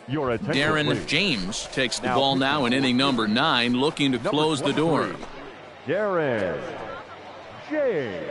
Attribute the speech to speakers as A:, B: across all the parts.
A: Your attention,
B: Darren
A: please.
B: James takes the ball now in inning number 9, looking to close the door.
A: Darren James.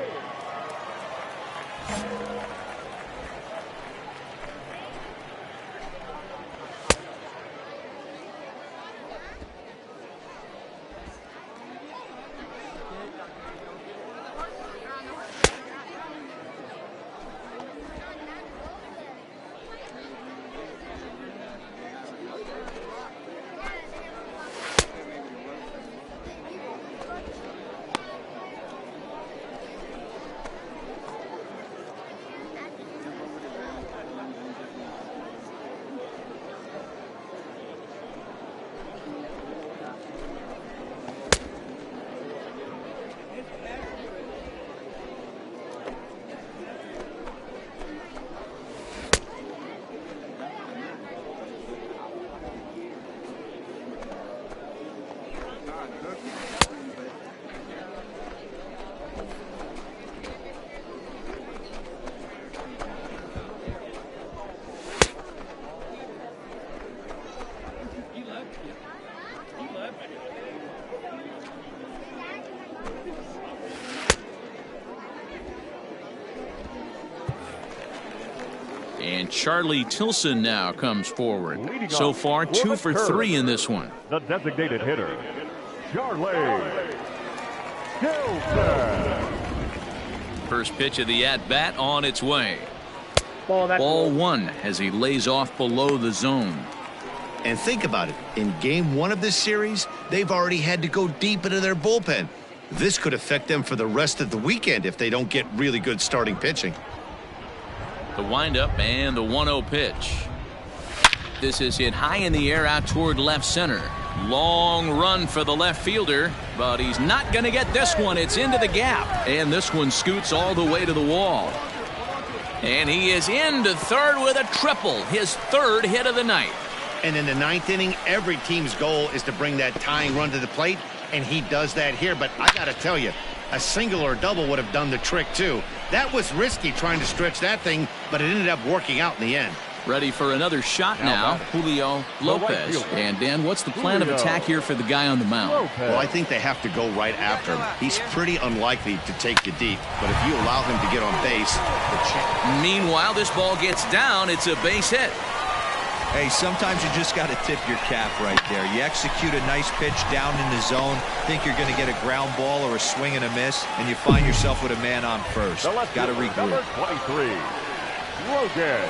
B: And Charlie Tilson now comes forward. So far, 2 for 3 in this one.
A: The designated hitter, Charlie Tilson.
B: First pitch of the at-bat on its way.
C: Ball
B: 1 as he lays off below the zone.
D: And think about it. In game 1 of this series, they've already had to go deep into their bullpen. This could affect them for the rest of the weekend if they don't get really good starting pitching.
B: The windup and the 1-0 pitch. This is hit high in the air out toward left center. Long run for the left fielder, but he's not going to get this one. It's into the gap, and this one scoots all the way to the wall. And he is into third with a triple, his 3rd hit of the night.
D: And in the 9th inning, every team's goal is to bring that tying run to the plate, and he does that here. But I got to tell you, a single or a double would have done the trick too. That was risky trying to stretch that thing, but it ended up working out in the end.
B: Ready for another shot now, Julio Lopez. And Dan, what's the plan of attack here for the guy on the mound?
D: Well, I think they have to go right after him. He's pretty unlikely to take you deep, but if you allow him to get on base,
B: Meanwhile, this ball gets down. It's a base hit.
E: Hey, sometimes you just got to tip your cap right there. You execute a nice pitch down in the zone, think you're going to get a ground ball or a swing and a miss, and you find yourself with a man on first. Got to regroup.
A: Number 23, Logan.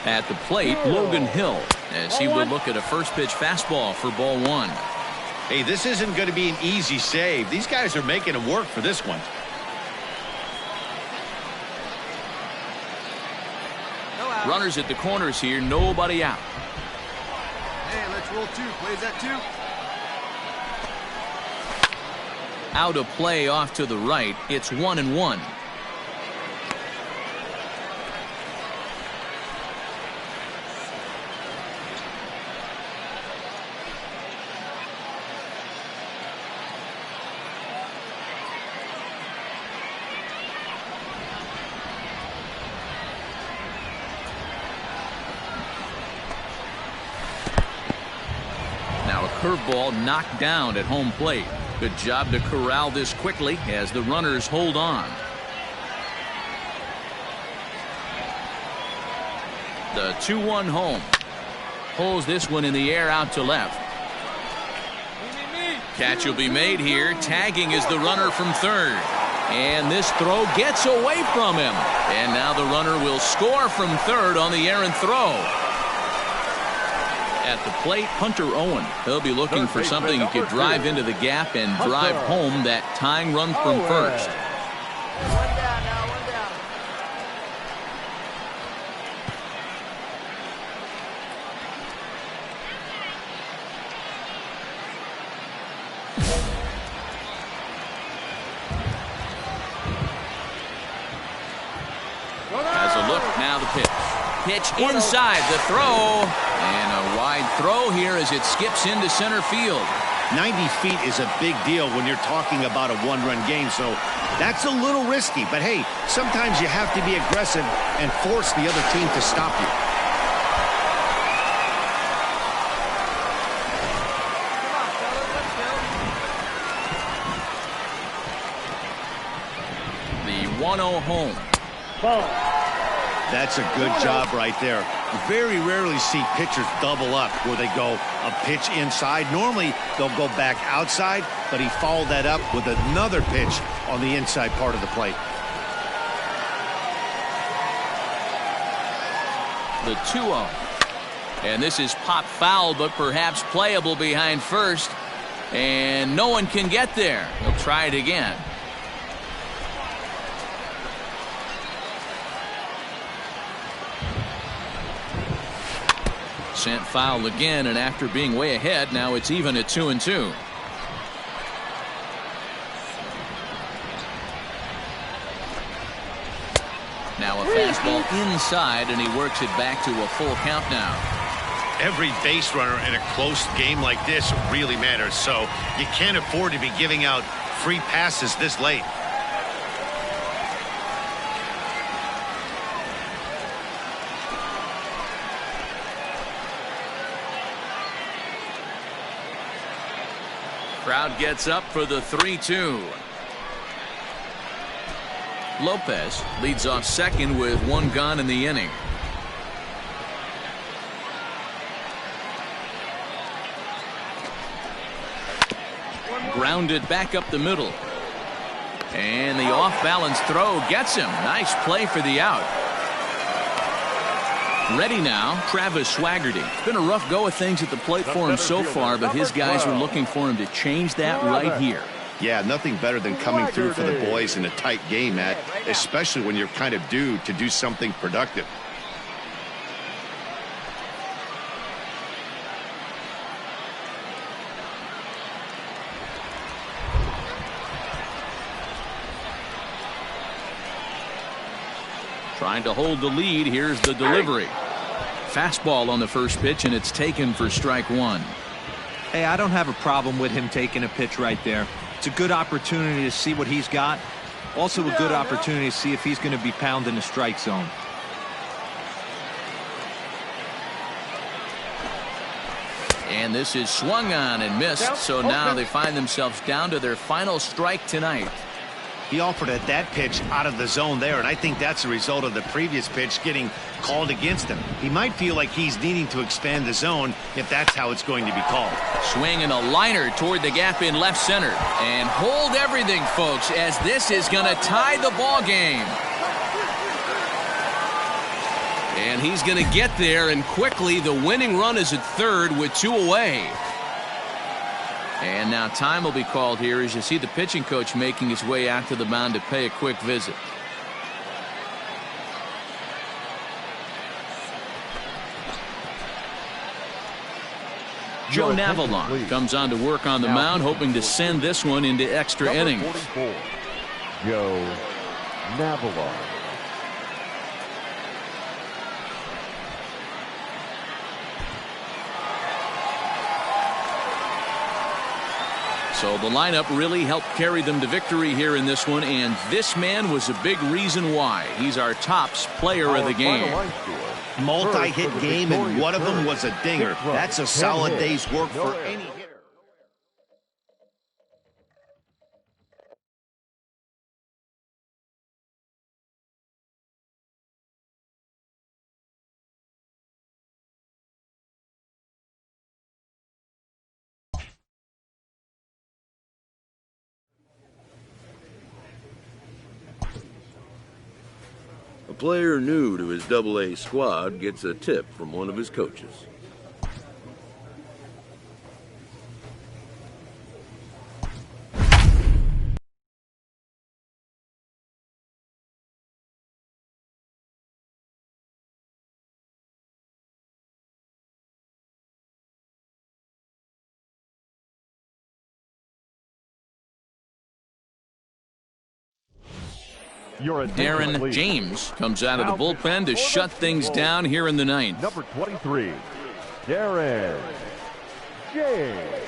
B: At the plate, Logan Hill, as he would look at a first pitch fastball for ball 1.
D: hey, this isn't going to be an easy save. These guys are making it work for this one.
B: Runners at the corners here, nobody out.
F: Hey, let's roll 2. Plays that 2.
B: Out of play off to the right. It's 1-1. Curveball knocked down at home plate. Good job to corral this quickly as the runners hold on. The 2-1 home. Pulls this one in the air out to left. Catch will be made here. Tagging is the runner from third. And this throw gets away from him. And now the runner will score from third on the errant throw. At the plate, Hunter Owen. He'll be looking for something he could drive into the gap and drive home that tying run from first.
F: One down now, one down.
B: Has a look, now the pitch. Pitch inside, the throw. And a wide throw here as it skips into center field.
D: 90 feet is a big deal when you're talking about a one-run game, so that's a little risky. But hey, sometimes you have to be aggressive and force the other team to stop you.
B: 1-0 home.
C: Ball.
D: That's a good job right there. You very rarely see pitchers double up where they go a pitch inside. Normally, they'll go back outside, but he followed that up with another pitch on the inside part of the plate.
B: The 2-0. And this is pop foul, but perhaps playable behind first. And no one can get there. He'll try it again. Sent foul again, and after being way ahead, now it's even at 2-2. Now a fastball inside, and he works it back to a full count now.
D: Every base runner in a close game like this really matters, so you can't afford to be giving out free passes this late.
B: Crowd gets up for the 3-2. Lopez leads off second with one gone in the inning. Grounded back up the middle. And the off-balance throw gets him. Nice play for the out. Ready now, Travis Swaggerty. It's been a rough go of things at the plate for him so far, but his guys are looking for him to change that right here.
D: Yeah, nothing better than coming through for the boys in a tight game, Matt, especially when you're kind of due to do something productive.
B: Trying to hold the lead. Here's the delivery. Fastball on the first pitch, and it's taken for strike one.
E: Hey, I don't have a problem with him taking a pitch right there. It's a good opportunity to see what he's got. Also a good opportunity to see if he's going to be pounding the strike zone.
B: And this is swung on and missed, so now they find themselves down to their final strike tonight.
D: He offered at that pitch out of the zone there, and I think that's a result of the previous pitch getting called against him. He might feel like he's needing to expand the zone if that's how it's going to be called.
B: Swing and a liner toward the gap in left center. And hold everything, folks, as this is going to tie the ball game. And he's going to get there, and quickly the winning run is at third with two away. And now time will be called here as you see the pitching coach making his way out to the mound to pay a quick visit. Joe Navalon comes on to work on the mound, hoping to send this one into extra innings.
A: 44, Joe Navalon.
B: So the lineup really helped carry them to victory here in this one, and this man was a big reason why. He's our tops player of the game.
D: Multi-hit game, and one of them was a dinger. That's a solid day's work for any hitter.
G: A player new to his Double-A squad gets a tip from one of his coaches.
B: Darren James comes out of the bullpen to shut things down here in the ninth.
A: Number 23, Darren James.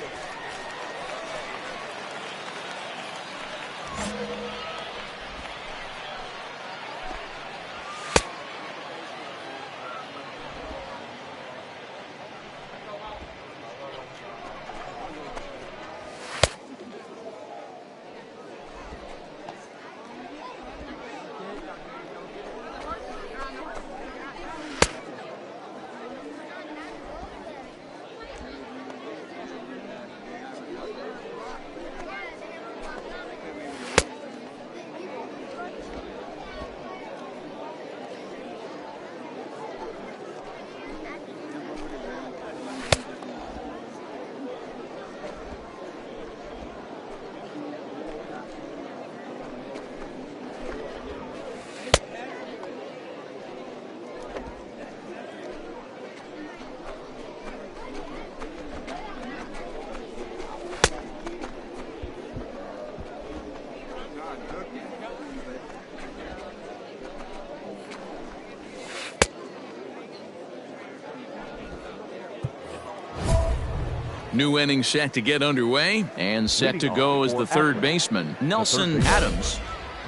B: New inning set to get underway and set to go as the third baseman, Nelson Adams.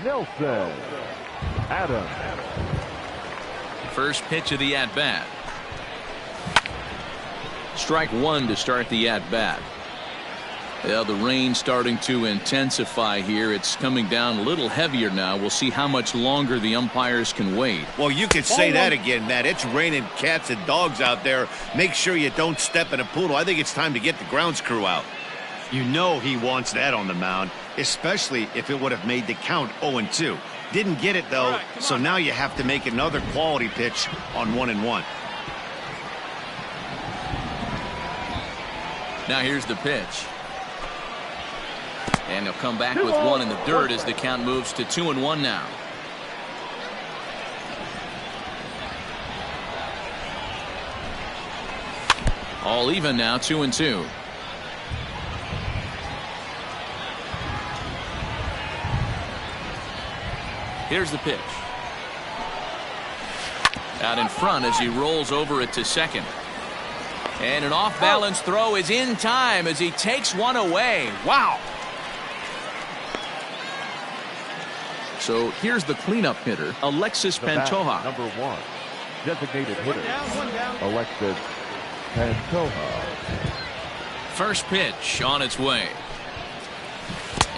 A: Nelson Adams.
B: First pitch of the at-bat. Strike one to start the at-bat. Yeah, the rain starting to intensify here. It's coming down a little heavier now. We'll see how much longer the umpires can wait.
D: Well, you could say that again, Matt. It's raining cats and dogs out there. Make sure you don't step in a poodle. I think it's time to get the grounds crew out. You know he wants that on the mound, especially if it would have made the count 0-2. Didn't get it, though, so now you have to make another quality pitch on 1-1.
B: Now here's the pitch. And he'll come back with one in the dirt as the count moves to 2-1 now. All even now, 2-2. Here's the pitch. Out in front as he rolls over it to second. And an off-balance throw is in time as he takes one away. Wow. So here's the cleanup hitter, Alexis Pantoja.
A: Number 1, designated hitter, Alexis Pantoja.
B: First pitch on its way.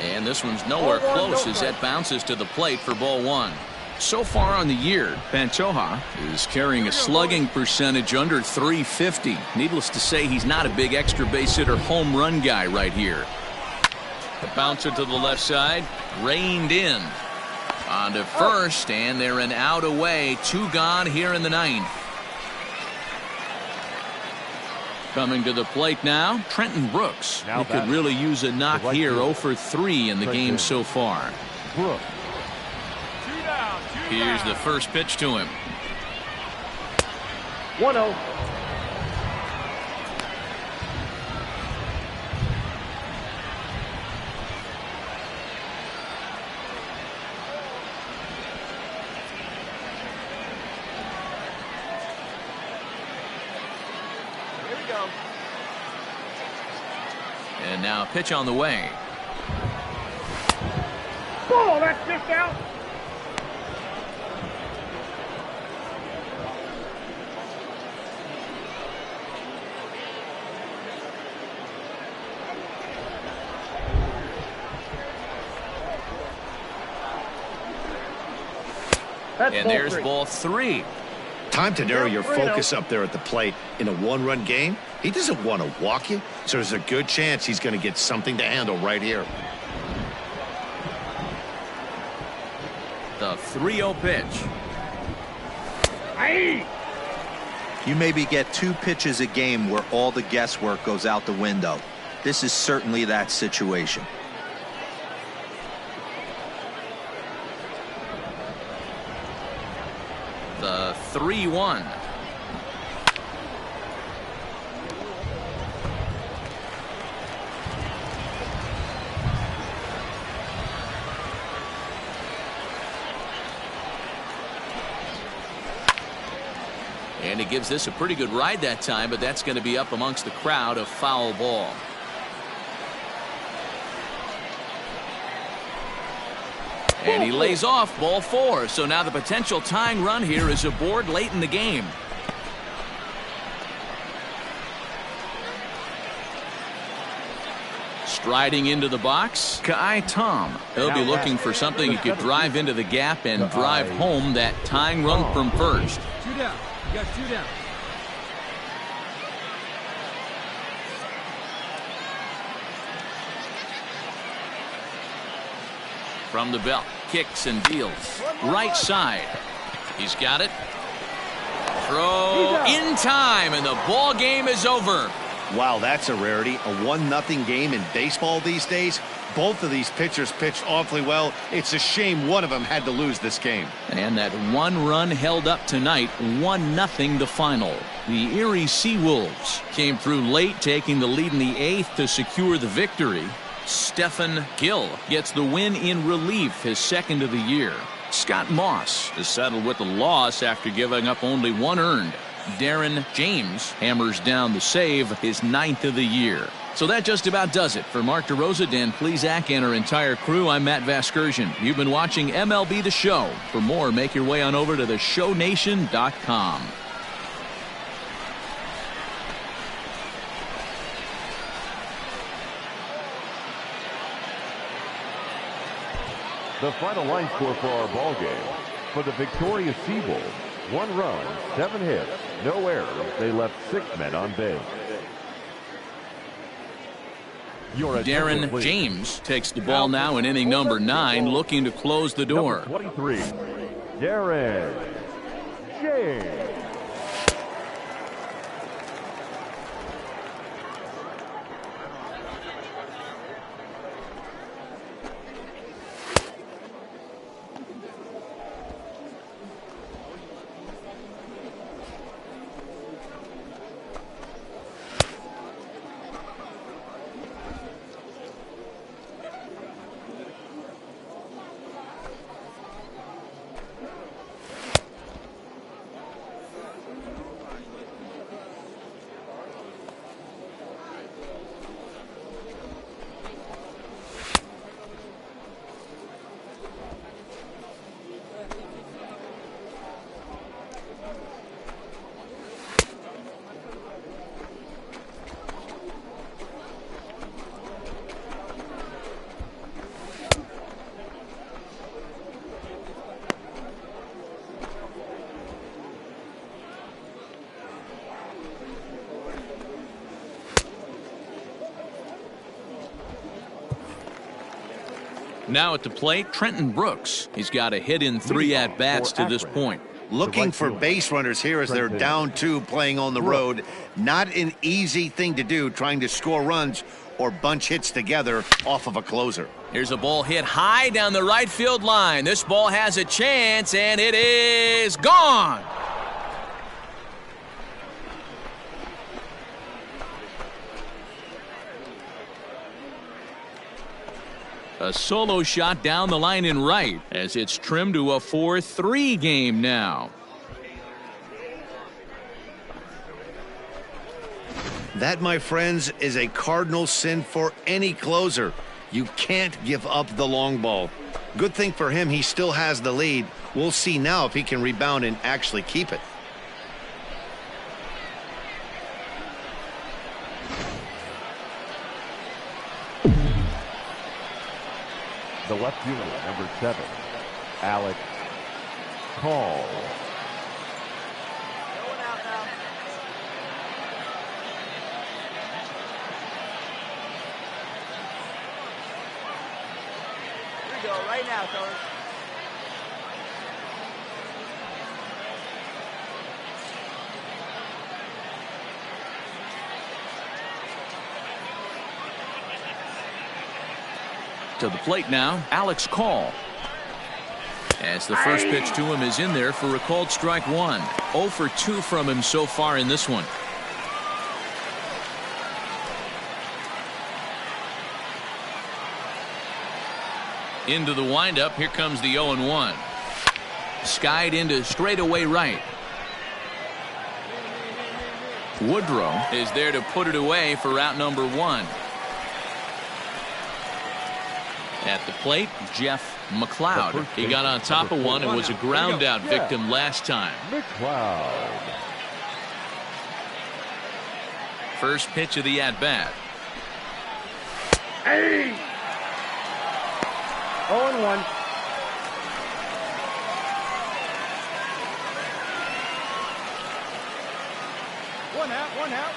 B: And this one's nowhere close as that bounces to the plate for ball one. So far on the year, Pantoja is carrying a slugging percentage under .350. Needless to say, he's not a big extra base hitter home run guy right here. The bouncer to the left side, reined in. On to first, and they're an out away. 2 gone here in the 9th. Coming to the plate now, Trenton Brooks. He could really use a knock here. 0 for 3 in the game so far.
A: Brooks.
B: Here's the first pitch to him.
C: 1-0.
B: And now a pitch on the way.
C: Oh, that's just out.
B: And there's ball 3.
D: Time to narrow your focus up there at the plate. In a 1-run game, he doesn't want to walk you, so there's a good chance he's going to get something to handle right here.
B: The 3-0 pitch.
E: You maybe get 2 pitches a game where all the guesswork goes out the window. This is certainly that situation.
B: The 3-1. And he gives this a pretty good ride that time, but that's going to be up amongst the crowd, a foul ball. And he lays off ball 4. So now the potential tying run here is aboard late in the game. Striding into the box, Kai Tom. He'll be looking for something he could drive into the gap and drive home that tying run from first.
F: 2 down. You got 2 down.
B: From the belt, kicks and deals. Right side. He's got it. Throw in time, and the ball game is over.
D: Wow, that's a rarity. A 1-0 game in baseball these days. Both of these pitchers pitched awfully well. It's a shame one of them had to lose this game.
B: And that 1 run held up tonight, 1-0 the final. The Erie Seawolves came through late, taking the lead in the 8th to secure the victory. Stephen Gill gets the win in relief, his 2nd of the year. Scott Moss is settled with a loss after giving up only 1 earned. Darren James hammers down the save, his 9th of the year. So that just about does it. For Mark DeRosa, Dan Plesac, and our entire crew, I'm Matt Vasgersian. You've been watching MLB The Show. For more, make your way on over to theshownation.com.
A: The final line score for our ball game. For the victorious Seawolves, 1 run, 7 hits, no errors. They left 6 men on base.
B: Darren James takes the ball now in inning number 9, looking to close the door.
A: Number 23, Darren James.
B: Now at the plate, Trenton Brooks. He's got a hit in 3 at-bats to this point.
D: Looking for base runners here as they're down 2 playing on the road. Not an easy thing to do, trying to score runs or bunch hits together off of a closer.
B: Here's a ball hit high down the right field line. This ball has a chance, and it is gone. A solo shot down the line in right as it's trimmed to a 4-3 game now.
D: That, my friends, is a cardinal sin for any closer. You can't give up the long ball. Good thing for him, he still has the lead. We'll see now if he can rebound and actually keep it.
A: The left unit, number 7, Alex Call.
C: Here we go, right now, fellas.
B: To the plate now, Alex Call. As the first pitch to him is in there for a called strike 1. 0 for 2 from him so far in this one. Into the windup, here comes the 0-1. Skied into straightaway right. Woodrow is there to put it away for out number 1. At the plate, Jeff McLeod. He got on top of one and was a ground out victim last time.
A: McLeod.
B: First pitch of the at-bat.
C: Hey! 0-1. One out.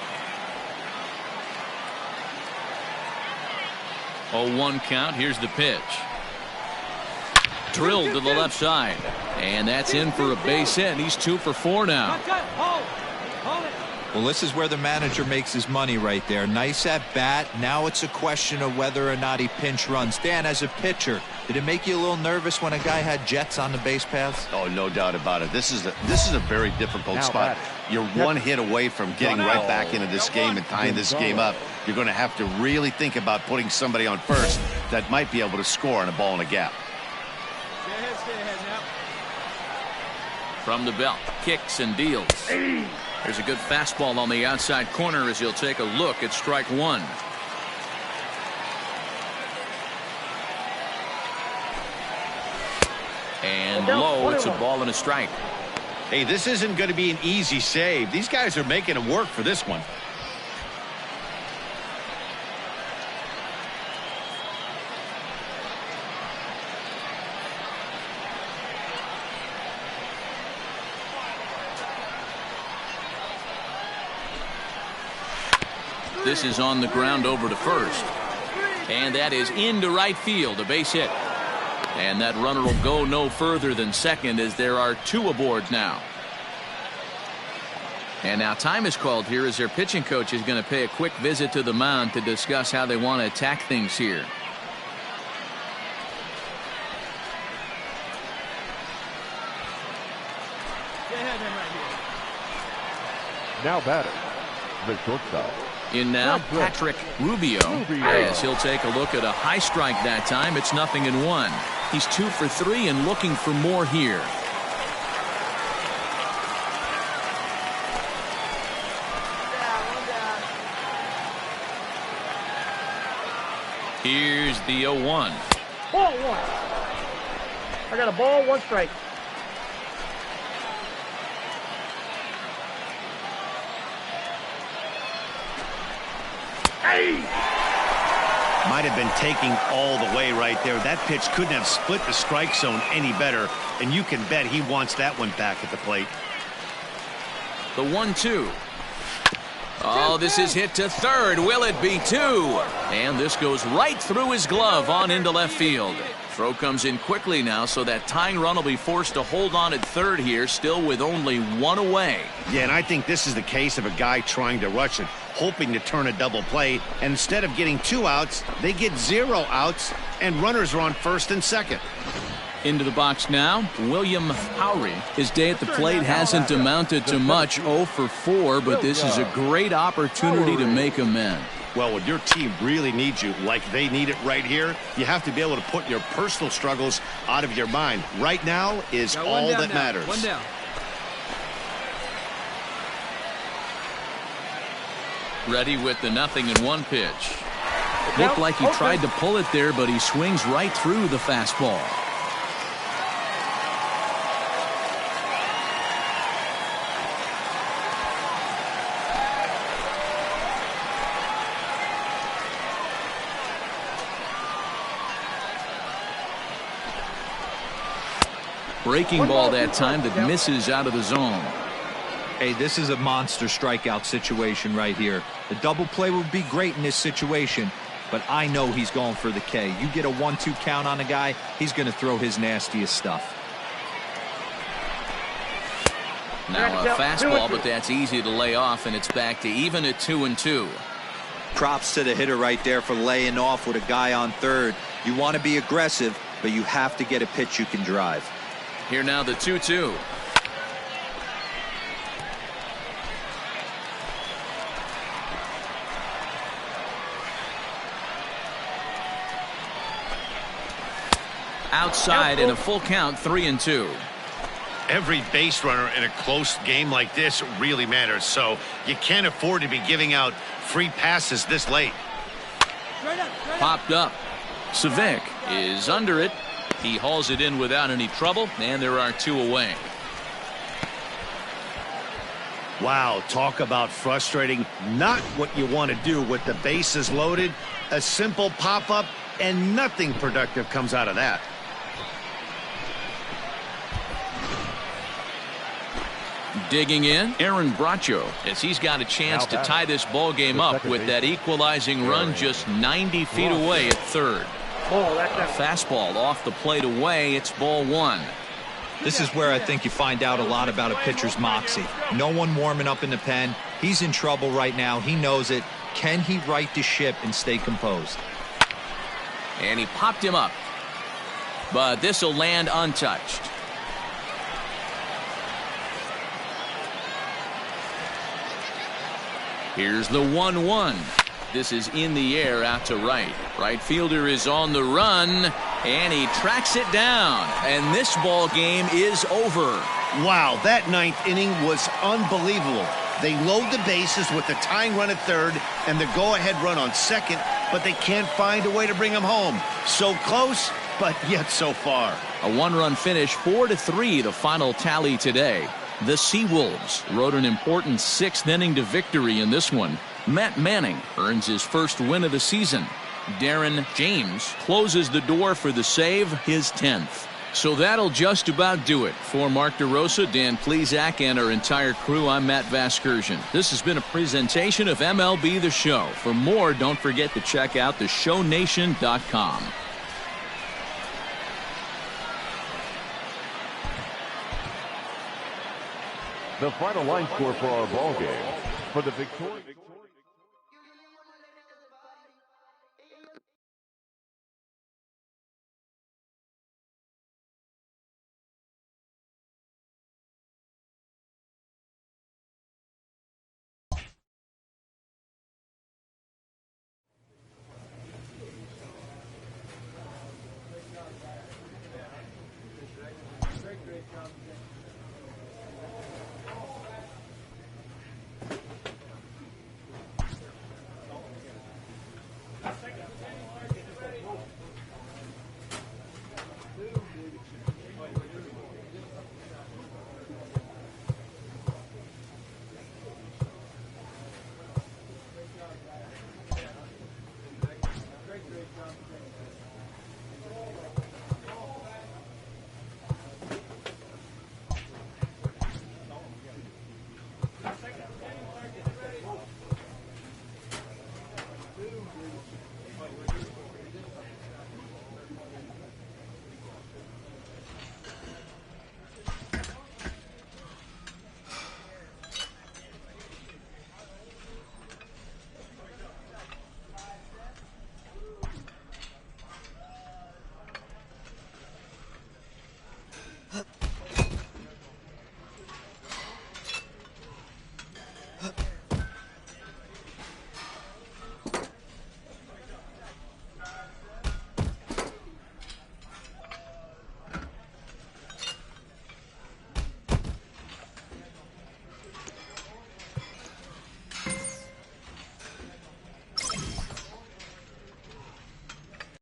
B: 0-1 count. Here's the pitch. Drilled to the left side. And that's in for a base hit. He's 2 for 4 now.
C: Hold it.
E: Well, this is where the manager makes his money right there. Nice at bat. Now it's a question of whether or not he pinch runs. Dan, as a pitcher, did it make you a little nervous when a guy had jets on the base paths?
D: Oh, no doubt about it. This is a very difficult spot. You're 1 hit away from getting right back into this game and tying this game up. You're going to have to really think about putting somebody on first that might be able to score on a ball in a gap.
C: Stay ahead now.
B: From the belt, kicks and deals. There's a good fastball on the outside corner as he'll take a look at strike one. And low, it's a ball and a strike.
D: Hey, this isn't going to be an easy save. These guys are making him work for this one.
B: This is on the ground over to first. And that is into right field, a base hit. And that runner will go no further than second as there are two aboard now. And now time is called here as their pitching coach is going to pay a quick visit to the mound to discuss how they want to attack things here.
A: Now batting, the shortstop.
B: In now, Patrick Rubio, as he'll take a look at a high strike that time. It's 0-1. He's 2 for 3 and looking for more here. Here's the 0-1.
C: Ball one. I got a ball, 1 strike.
D: Might have been taking all the way right there. That pitch couldn't have split the strike zone any better, and you can bet he wants that one back at the plate.
B: The 1-2. Oh, this is hit to third. Will it be 2? And this goes right through his glove on into left field. Throw comes in quickly now, so that tying run will be forced to hold on at third here, still with only 1 away.
D: Yeah, and I think this is the case of a guy trying to rush it, hoping to turn a double play, and instead of getting 2 outs, they get 0 outs, and runners are on first and second.
B: Into the box now, William Howry. His day at the plate hasn't amounted to much, 0 for 4, but this is a great opportunity to make amends.
D: Well, when your team really needs you, like they need it right here, you have to be able to put your personal struggles out of your mind. Right now is all that matters.
F: 1 down.
B: Ready with the 0-1 pitch. Looked like he tried to pull it there, but he swings right through the fastball. Breaking ball that time that misses out of the zone.
E: Hey, this is a monster strikeout situation right here. The double play would be great in this situation, but I know he's going for the K. You get a 1-2 count on a guy, he's going to throw his nastiest stuff.
B: Now a fastball, but that's easy to lay off, and it's back to even at 2-2.
E: Props to the hitter right there for laying off with a guy on third. You want to be aggressive, but you have to get a pitch you can drive.
B: Here now the 2-2. Outside in a full count, 3-2.
D: Every base runner in a close game like this really matters, so you can't afford to be giving out free passes this late.
B: Popped up. Savic is under it. He hauls it in without any trouble, and there are 2 away.
D: Wow, talk about frustrating. Not what you want to do with the bases loaded. A simple pop-up, and nothing productive comes out of that.
B: Digging in, Aaron Bracho, as he's got a chance to tie this ball game up with that equalizing run just 90 feet away at third. A fastball off the plate away. It's ball 1.
E: This is where I think you find out a lot about a pitcher's moxie. No one warming up in the pen. He's in trouble right now. He knows it. Can he right the ship and stay composed?
B: And he popped him up. But this will land untouched. Here's the 1-1. This is in the air out to right. Right fielder is on the run, and he tracks it down. And this ball game is over.
D: Wow, that 9th inning was unbelievable. They load the bases with the tying run at third and the go-ahead run on second, but they can't find a way to bring them home. So close, but yet so far.
B: A one-run finish, 4-3, the final tally today. The Seawolves rode an important sixth inning to victory in this one. Matt Manning earns his first win of the season. Darren James closes the door for the save, his 10th. So that'll just about do it. For Mark DeRosa, Dan Plesac, and our entire crew, I'm Matt Vasgersian. This has been a presentation of MLB The Show. For more, don't forget to check out theshownation.com.
A: The final line score for our ball game. For the victory.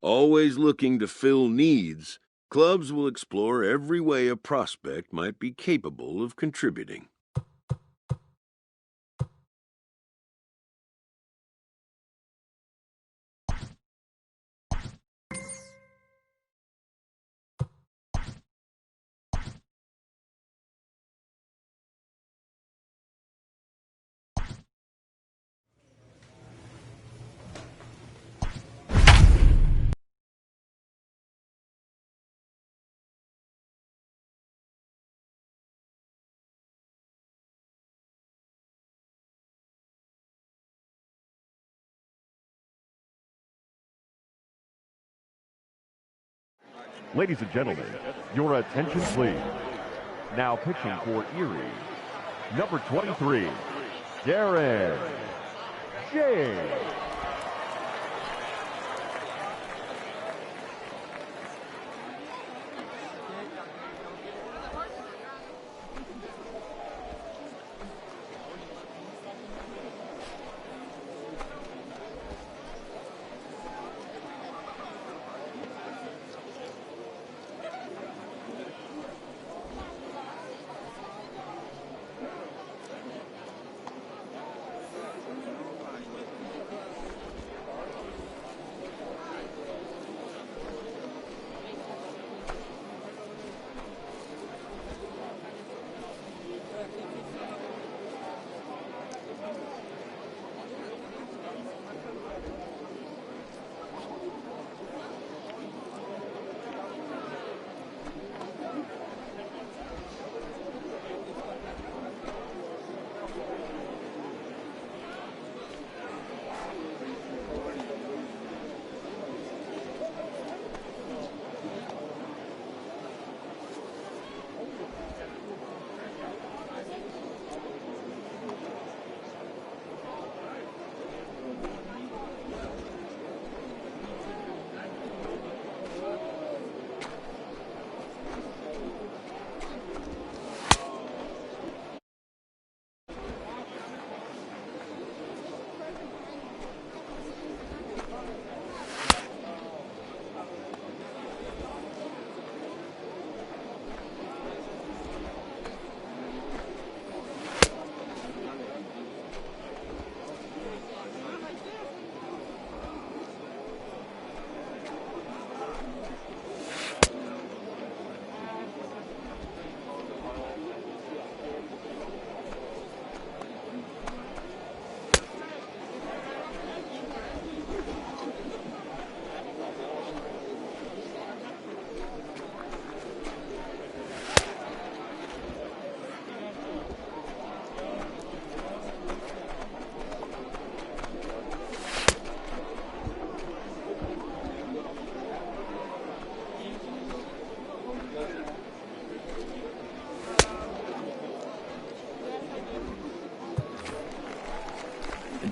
G: Always looking to fill needs, clubs will explore every way a prospect might be capable of contributing.
A: Ladies and gentlemen, your attention please. Now pitching for Erie, number 23, Darren James.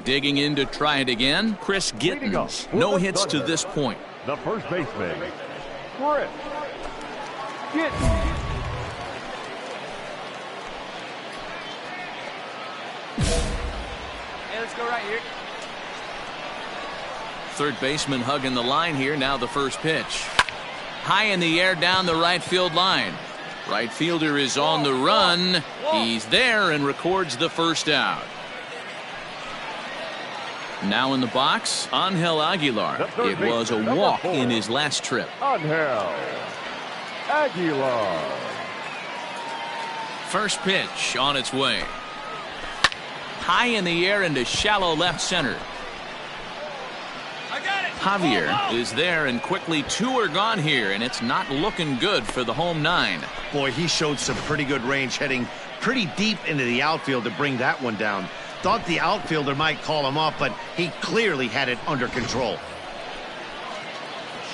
B: Digging in to try it again, Chris Gittens. No hits to this point.
A: The first baseman, Chris Gittens.
F: Hey, let's go right here.
B: Third baseman hugging the line here. Now the first pitch. High in the air down the right field line. Right fielder is on the run. He's there and records the first out. Now in the box, Angel Aguilar. It was a walk in his last trip.
A: Angel Aguilar.
B: First pitch on its way. High in the air into shallow left center. Javier is there, and quickly 2 are gone here, and it's not looking good for the home 9.
D: Boy, he showed some pretty good range, heading pretty deep into the outfield to bring that one down. Thought the outfielder might call him off, but he clearly had it under control.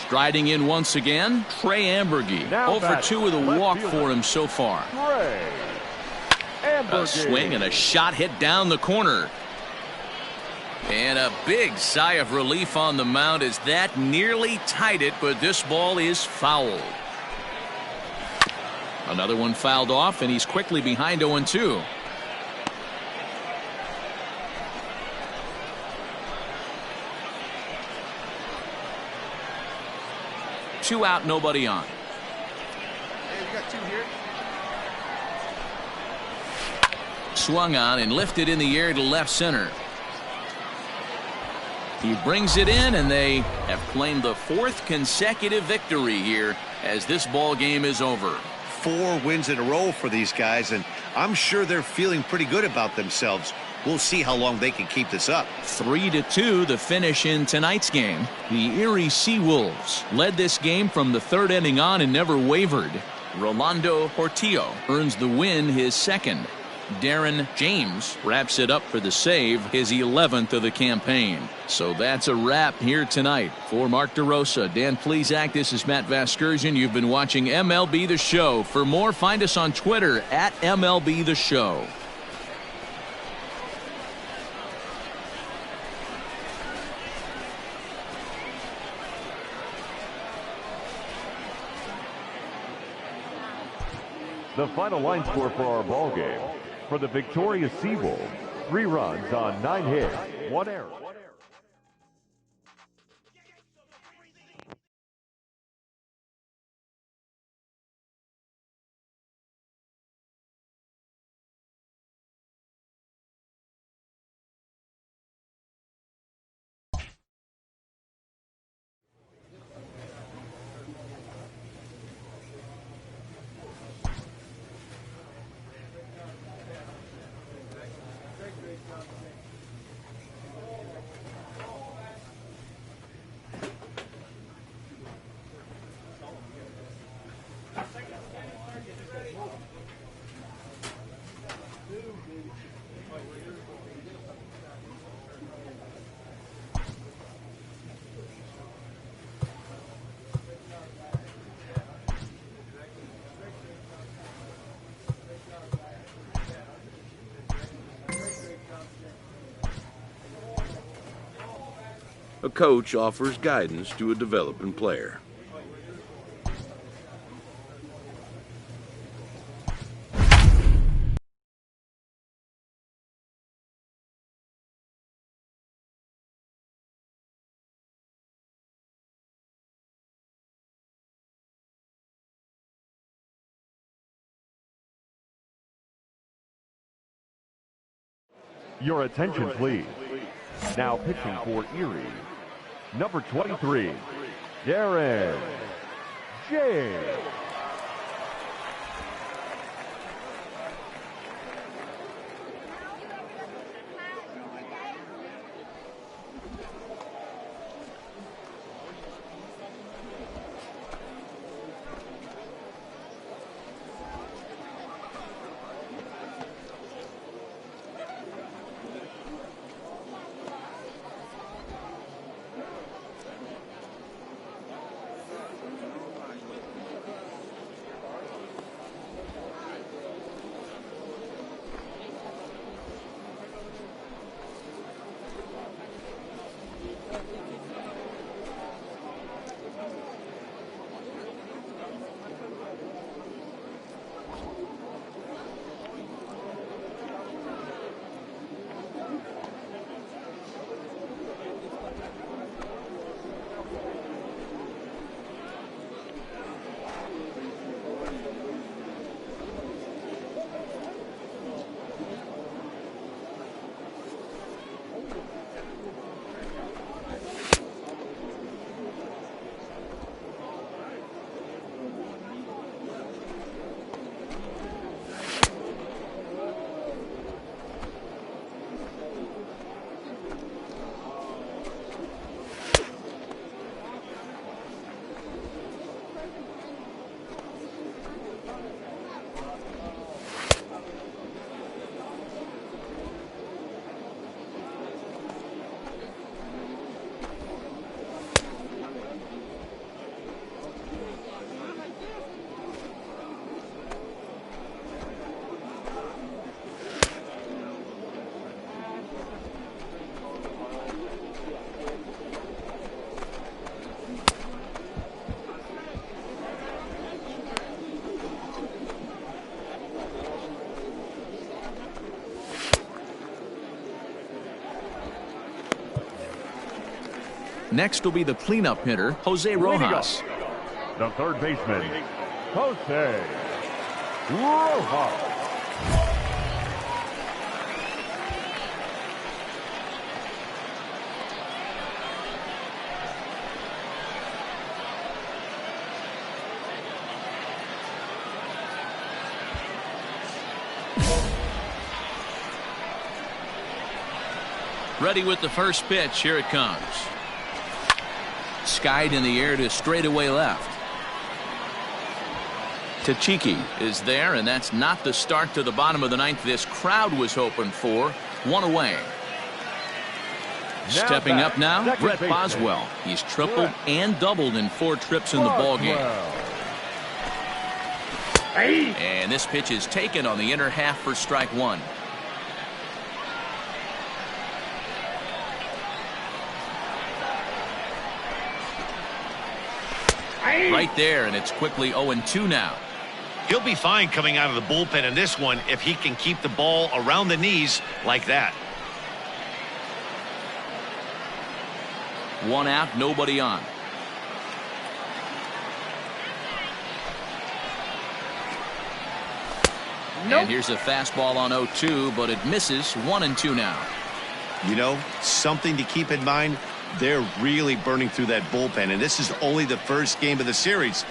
B: Striding in once again, Trey Ambergy. 0 for 2 with a walk for him so far. A swing and a shot hit down the corner. And a big sigh of relief on the mound as that nearly tied it, but this ball is fouled. Another one fouled off, and he's quickly behind 0-2. Two out, nobody on.
F: Hey, we got 2 here.
B: Swung on and lifted in the air to left center. He brings it in, and they have claimed the 4th consecutive victory here as this ball game is over.
D: 4 wins in a row for these guys, and I'm sure they're feeling pretty good about themselves. We'll see how long they can keep this up.
B: 3-2 the finish in tonight's game. The Erie Seawolves led this game from the 3rd inning on and never wavered. Rolando Portillo earns the win, his 2nd. Darren James wraps it up for the save, his 11th of the campaign. So that's a wrap here tonight. For Mark DeRosa, Dan Plesac, this is Matt Vasgersian. You've been watching MLB The Show. For more, find us on Twitter at MLB The Show.
A: The final line score for our ball game. For the victorious Seawolves, 3 runs on 9 hits, 1 error.
G: A coach offers guidance to a developing player.
A: Your attention, please. Now pitching for Erie, number 23, Darren James.
B: Next will be the cleanup hitter, Jose Rojas.
A: The third baseman, Jose Rojas.
B: Ready with the first pitch. Here it comes. Skied in the air to straightaway left. Tachiki is there, and that's not the start to the bottom of the ninth this crowd was hoping for. One away. Stepping up now, Brett Boswell. He's tripled and doubled in 4 trips in the ball game. And this pitch is taken on the inner half for strike 1. Right there, and it's quickly 0-2 now.
D: He'll be fine coming out of the bullpen in this one if he can keep the ball around the knees like that.
B: 1 out, nobody on. And here's a fastball on 0-2, but it misses. 1-2 now.
D: You know, something to keep in mind. They're really burning through that bullpen, and this is only the first game of the series.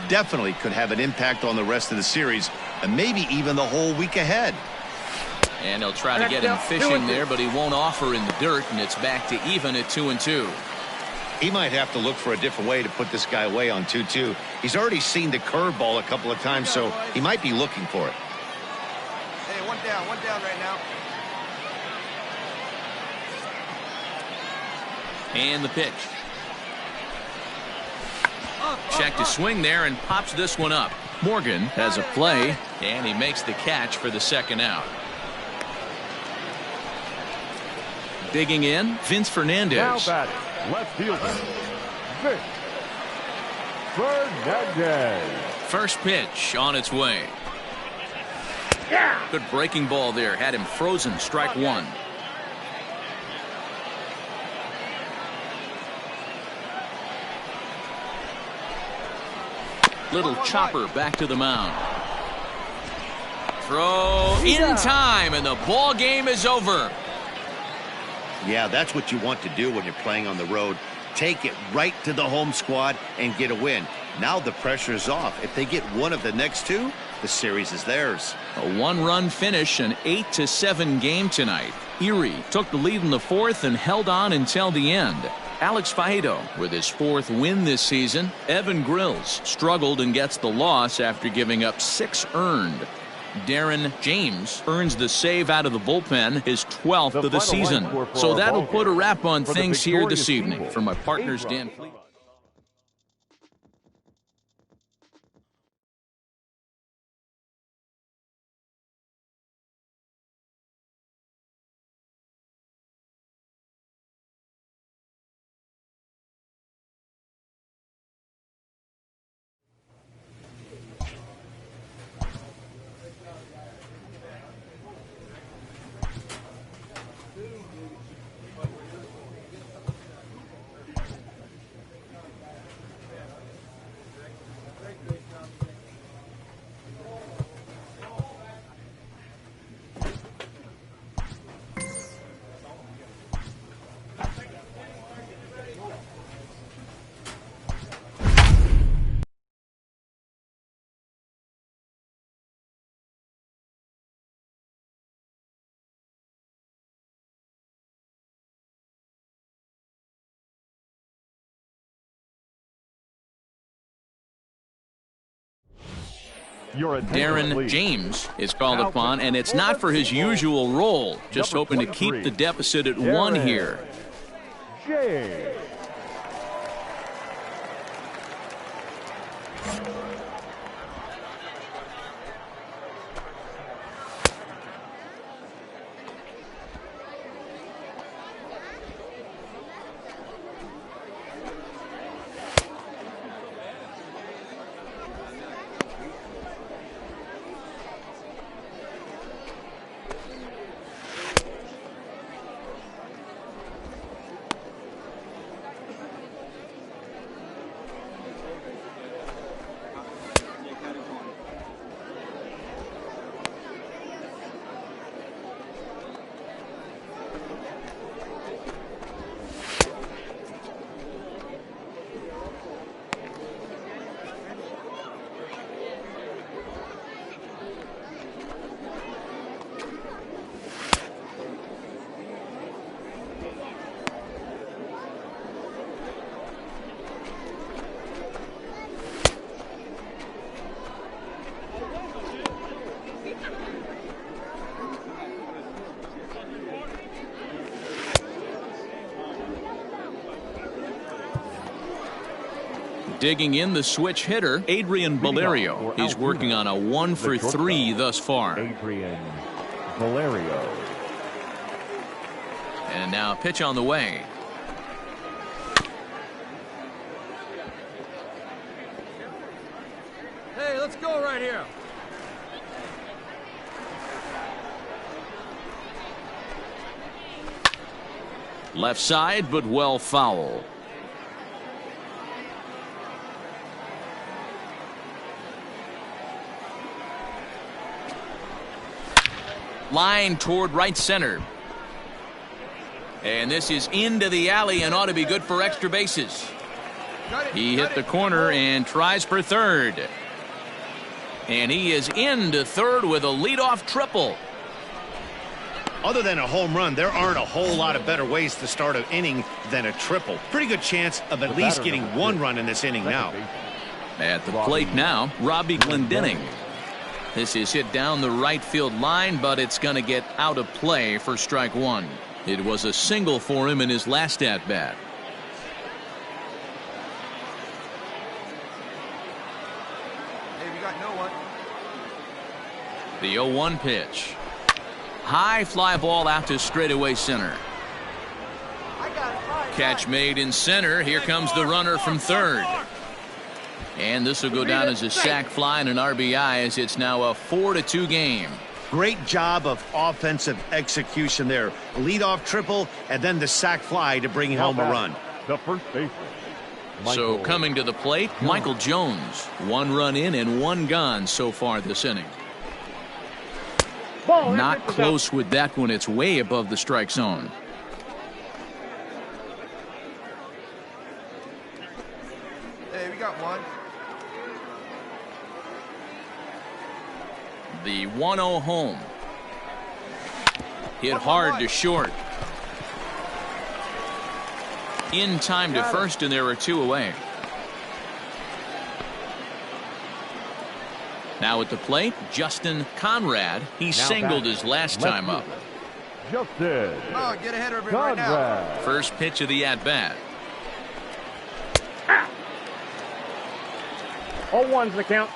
D: Definitely could have an impact on the rest of the series, and maybe even the whole week ahead.
B: And he'll try to get him fishing there, but he won't offer in the dirt, and it's back to even at 2-2.
D: He might have to look for a different way to put this guy away on 2-2. He's already seen the curveball a couple of times, so he might be looking for it.
F: Hey, one down right now.
B: And the pitch. Check to swing there and pops this one up. Morgan has a play, and he makes the catch for the second out. Digging in, Vince Fernandez.
A: Now batting, left fielder, Vince Fernandez.
B: First pitch on its way. Good breaking ball there. Had him frozen. Strike 1. Little chopper back to the mound. Throw in time, and the ball game is over.
D: Yeah, that's what you want to do when you're playing on the road. Take it right to the home squad and get a win. Now the pressure is off. If they get one of the next 2, the series is theirs.
B: A 1-run finish, an 8-7 game tonight. Erie took the lead in the 4th and held on until the end. Alex Faedo with his 4th win this season. Evan Grills struggled and gets the loss after giving up 6 earned. Darren James earns the save out of the bullpen, his 12th of the season. So that'll put a wrap on things here this evening. For my partners, Dan Fleet. Darren James is called upon, and it's not for his usual role. Just hoping to keep the deficit at 1 here.
A: James.
B: digging in the switch hitter, Adrian Valerio. He's working on a 1-for-3 thus far.
A: Adrian Valerio.
B: And now a pitch on the way.
C: Hey, let's go right here.
B: Left side, but well foul. Line toward right center. And this is into the alley and ought to be good for extra bases. He hit the corner and tries for third. And he is into third with a leadoff triple.
D: Other than a home run, there aren't a whole lot of better ways to start an inning than a triple. Pretty good chance of at least getting one run in this inning now.
B: At the plate now, Robbie Glendening. This is hit down the right field line, but it's going to get out of play for strike one. It was a single for him in his last at-bat.
F: Hey, we got no one.
B: The 0-1 pitch. High fly ball out to straightaway center. Catch made in center. Here comes the runner from third. And this will go down as a sac fly and an RBI, as it's now a 4-2 game.
D: Great job of offensive execution there. Leadoff triple and then the sac fly to bring home a run.
A: The first baseman.
B: So coming to the plate, Michael Jones. 1 run in and 1 gone so far this inning. Not close with that one. It's way above the strike zone.
F: Hey, we got one.
B: The 1-0 home. Hit hard to short. In time to first, and there are 2 away. Now at the plate, Justin Conrad. He singled his last time up.
A: Justin
F: Come on, get ahead of him right now.
A: Conrad.
B: First pitch of the at-bat.
C: 0-1's the count.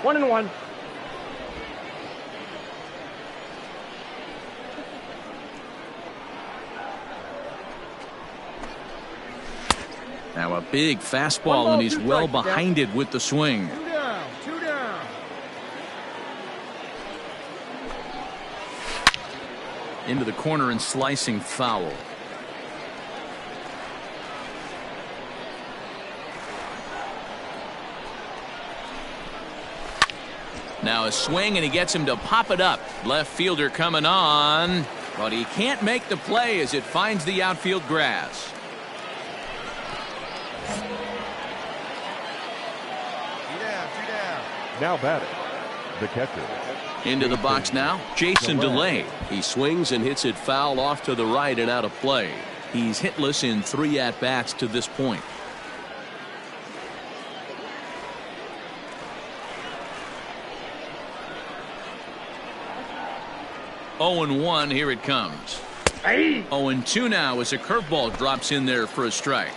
C: One and one.
B: Now a big fastball, and he's well behind it with the swing.
C: 2 down, 2 down.
B: Into the corner and slicing foul. Now a swing, and he gets him to pop it up. Left fielder coming on, but he can't make the play as it finds the outfield grass.
F: Two down.
A: Now batting, the catcher.
B: Into the box now, Jason DeLay.
H: He swings and hits it foul off to the right and out of play.
B: He's hitless in 3 at-bats to this point. Oh and 1, here it comes. 0-2 now as a curveball drops in there for a strike.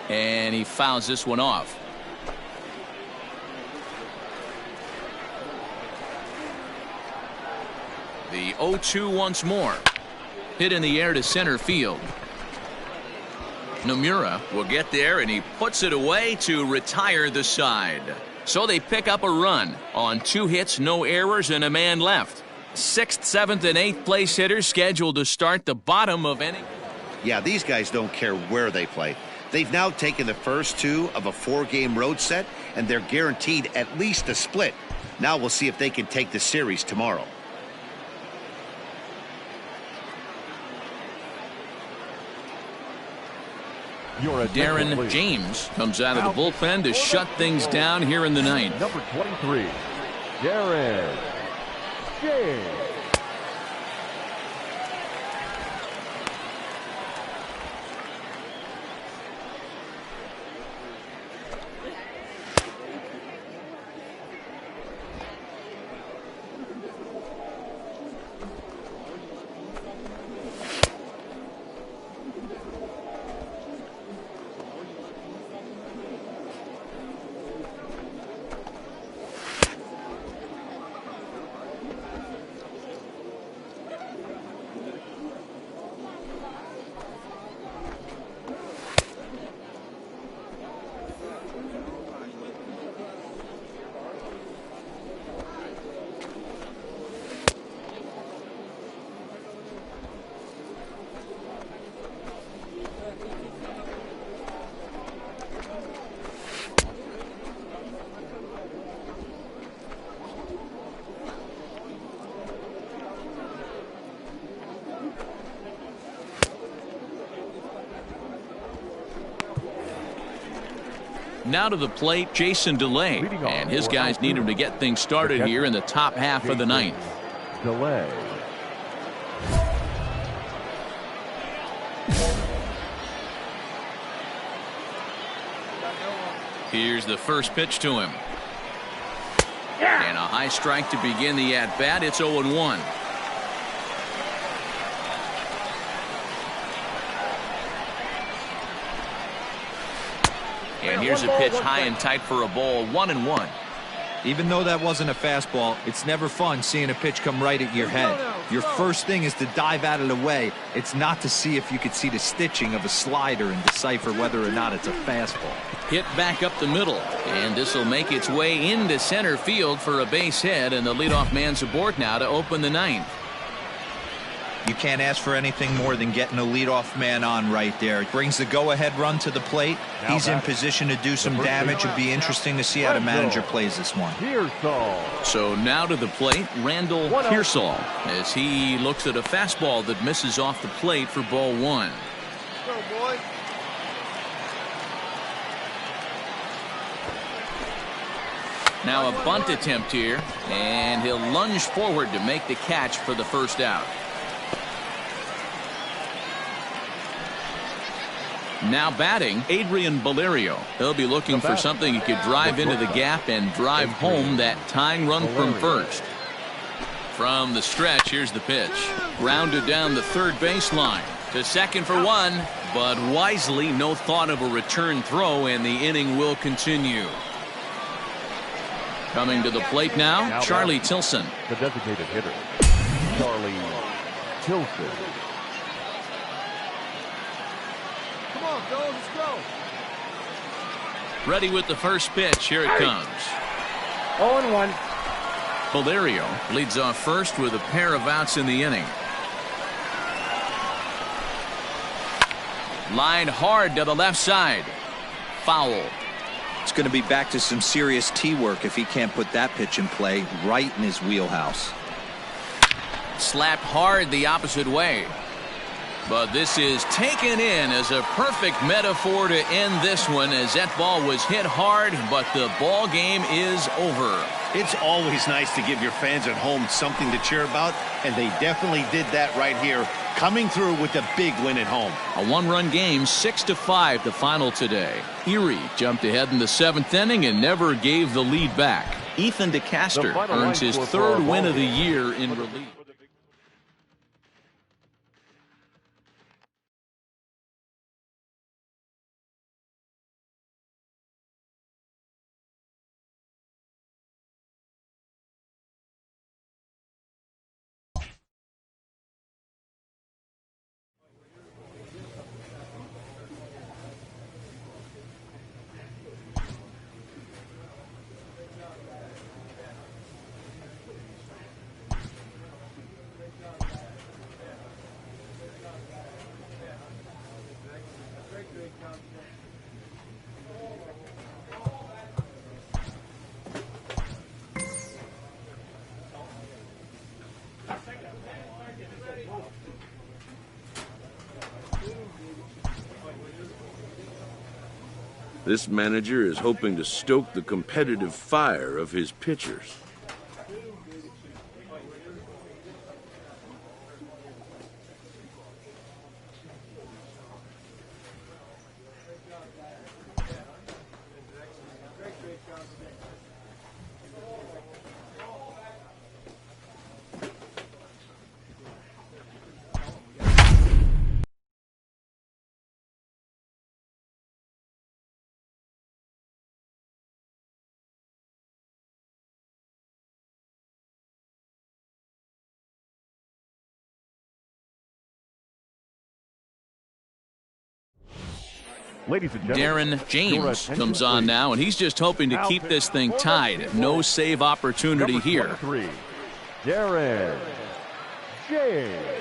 B: And he fouls this one off. The 0-2 once more. Hit in the air to center field. Nomura will get there, and he puts it away to retire the side. So they pick up a run on 2 hits, no errors, and a man left. 6th, 7th, and 8th place hitters scheduled to start the bottom of inning.
D: Yeah, these guys don't care where they play. They've now taken the first 2 of a 4-game road set, and they're guaranteed at least a split. Now we'll see if they can take the series tomorrow.
B: Darren James comes out of the bullpen to shut things down here in the 9th.
A: Number 23, Darren James.
B: Now to the plate, Jason DeLay, and his guys need him to get things started here in the top half of the ninth.
A: DeLay.
B: Here's the first pitch to him. And a high strike to begin the at-bat. It's 0-1. And here's a pitch high and tight for a ball. 1-1.
E: Even though that wasn't a fastball, it's never fun seeing a pitch come right at your head. Your first thing is to dive out of the way. It's not to see if you could see the stitching of a slider and decipher whether or not it's a fastball.
B: Hit back up the middle, and this will make its way into center field for a base hit, and the leadoff man's aboard now to open the ninth.
E: You can't ask for anything more than getting a leadoff man on right there. Brings the go-ahead run to the plate. He's in position to do some damage. It'd be interesting to see how the manager plays this one.
B: So now to the plate, Randall Pearsall, as he looks at a fastball that misses off the plate for ball one.
F: Go, boy.
B: Now a bunt attempt here, and he'll lunge forward to make the catch for the first out. Now batting, Adrian Valerio. He'll be looking for something he could drive into the gap and drive home that tying run from first. From the stretch, here's the pitch. Grounded down the third baseline. To second for one, but wisely no thought of a return throw, and the inning will continue. Coming to the plate now, Charlie Tilson.
A: The designated hitter, Charlie Tilson.
F: Come on, fellas, let's go.
B: Ready with the first pitch. Here it comes.
C: 0-1.
B: Valerio leads off first with a pair of outs in the inning. Line hard to the left side. Foul.
E: It's going to be back to some serious tee work if he can't put that pitch in play right in his wheelhouse.
B: Slapped hard the opposite way. But this is taken in as a perfect metaphor to end this one, as that ball was hit hard, but the ball game is over.
D: It's always nice to give your fans at home something to cheer about, and they definitely did that right here, coming through with a big win at home.
B: A one-run game, 6-5 the final today. Erie jumped ahead in the seventh inning and never gave the lead back. Ethan DeCaster earns his third win of the year in relief.
G: This manager is hoping to stoke the competitive fire of his pitchers.
A: Ladies and gentlemen,
B: Darren James comes on now, and he's just hoping to keep this thing tied. No save opportunity here.
A: Darren James.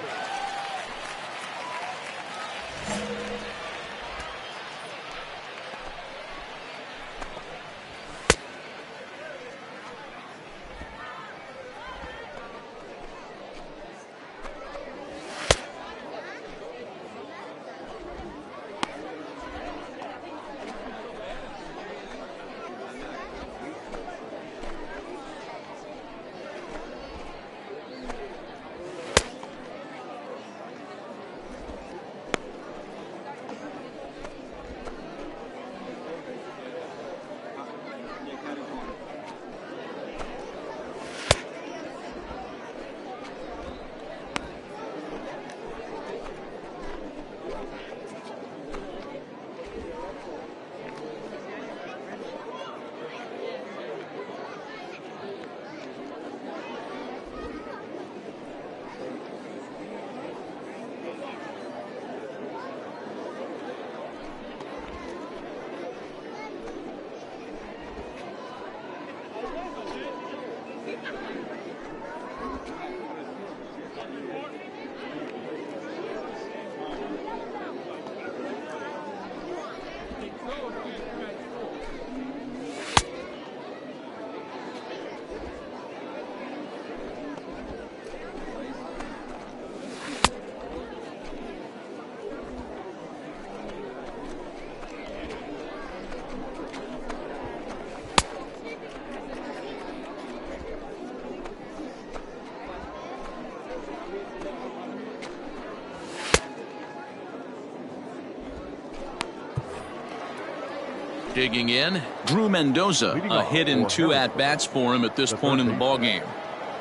B: Digging in, Drew Mendoza. A hit in 2 at-bats for him at this point in the ballgame.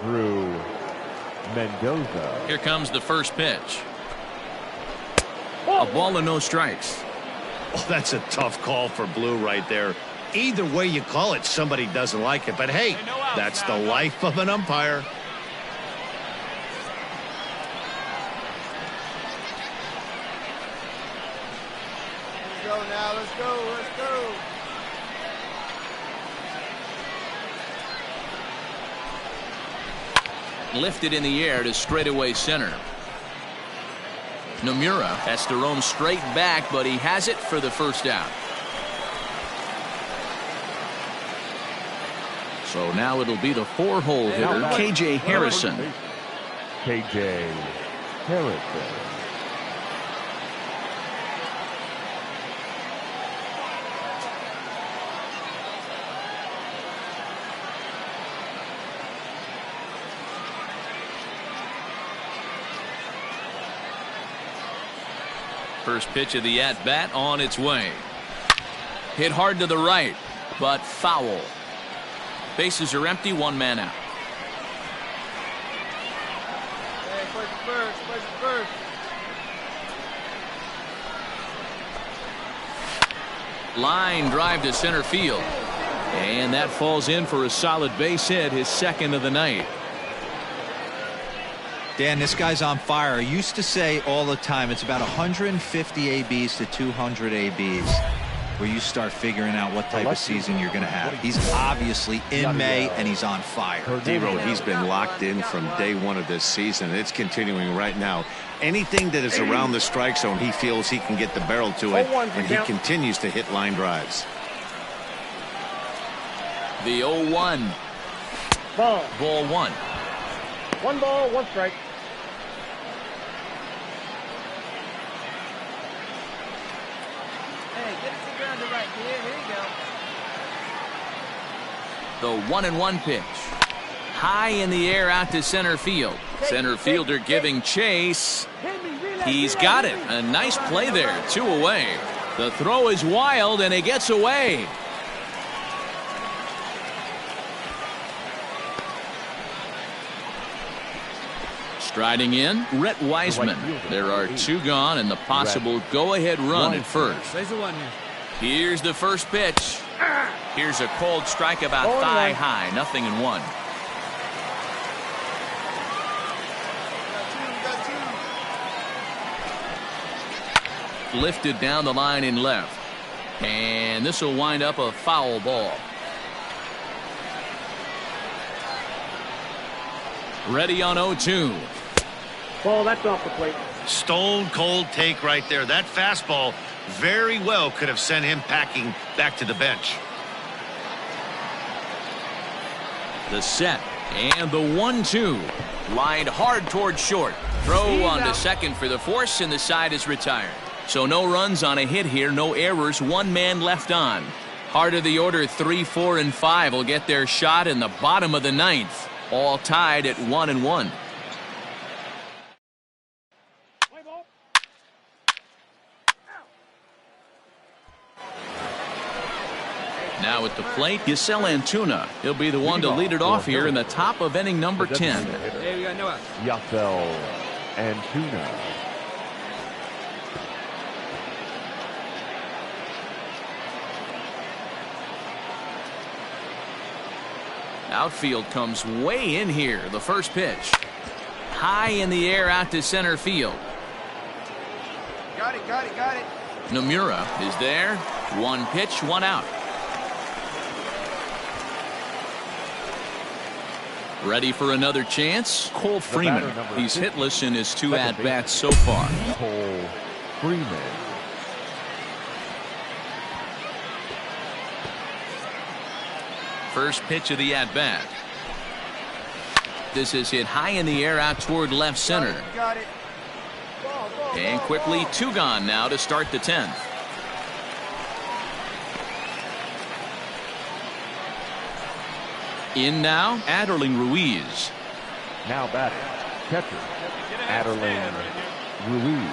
A: Drew Mendoza.
B: Here comes the first pitch. A ball and no strikes.
D: Oh, that's a tough call for Blue right there. Either way you call it, somebody doesn't like it. But hey, that's the life of an umpire.
F: Let's go now. Let's go. Let's go.
B: Lifted in the air to straightaway center. Nomura has to roam straight back, but he has it for the first out. So now it'll be the 4-hole hitter, K.J. Harrison.
A: K.J. Harrison.
B: First pitch of the at-bat on its way. Hit hard to the right, but foul. Bases are empty, 1 man out.
F: Hey, place it first. Place it first.
B: Line drive to center field. And that falls in for a solid base hit, his second of the night.
E: Dan, this guy's on fire. I used to say all the time it's about 150 ABs to 200 ABs where you start figuring out what type of season you're going to have. He's obviously in May and he's on fire.
D: D-Road, he's been locked in from day one of this season. It's continuing right now. Anything that is around the strike zone, he feels he can get the barrel to it, and he continues to hit line drives.
B: The 0-1.
C: Ball.
B: Ball 1.
C: 1 ball, 1 strike.
I: Hey, get it to the ground to right here. Here you go.
B: The 1-1 pitch. High in the air out to center field. Center fielder giving chase. He's got it. A nice play there. 2 away. The throw is wild and it gets away. Striding in, Rhett Wiseman. There are 2 gone and the possible go-ahead run at first. Here's the first pitch. Here's a cold strike about thigh high. Nothing in 1. Lifted down the line in left. And this will wind up a foul ball. Ready on 0-2.
C: Ball, that's off the plate.
D: Stone cold take right there. That fastball very well could have sent him packing back to the bench.
B: The set and the 1-2. Lined hard toward short. Throw on to second for the force, and the side is retired. So no runs on a hit here, no errors, 1 man left on. Heart of the order 3, 4, and 5 will get their shot in the bottom of the 9th. All tied at 1-1. Now at the plate, Yasel Antuna. He'll be the one to lead it off here in the top of inning number 10.
F: Hey, we got no out.
A: Yasel Antuna.
B: Outfield comes way in here. The first pitch. High in the air out to center field.
F: Got it, got it, got it.
B: Nomura is there. 1 pitch, 1 out. Ready for another chance? Cole Freeman. He's hitless in his 2 at-bats so far.
A: Cole Freeman.
B: First pitch of the at-bat. This is hit high in the air out toward left center.
F: Got it.
B: And quickly 2 gone now to start the 10th. In now, Adderling Ruiz.
A: Now batting, catcher, Adderling Ruiz.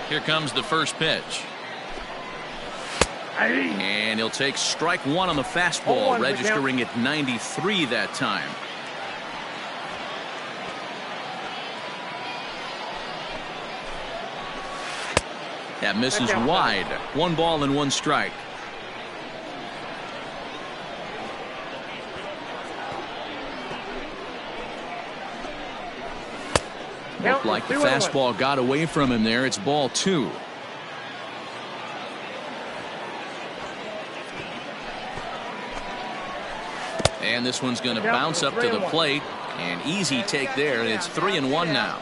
B: Here comes the first pitch. And he'll take strike 1 on the fastball, registering at 93 that time. That misses wide. 1 ball and 1 strike. Looked like the fastball got away from him there. It's ball 2. And this one's going to bounce up to the plate. An easy take there, and it's 3-1 now.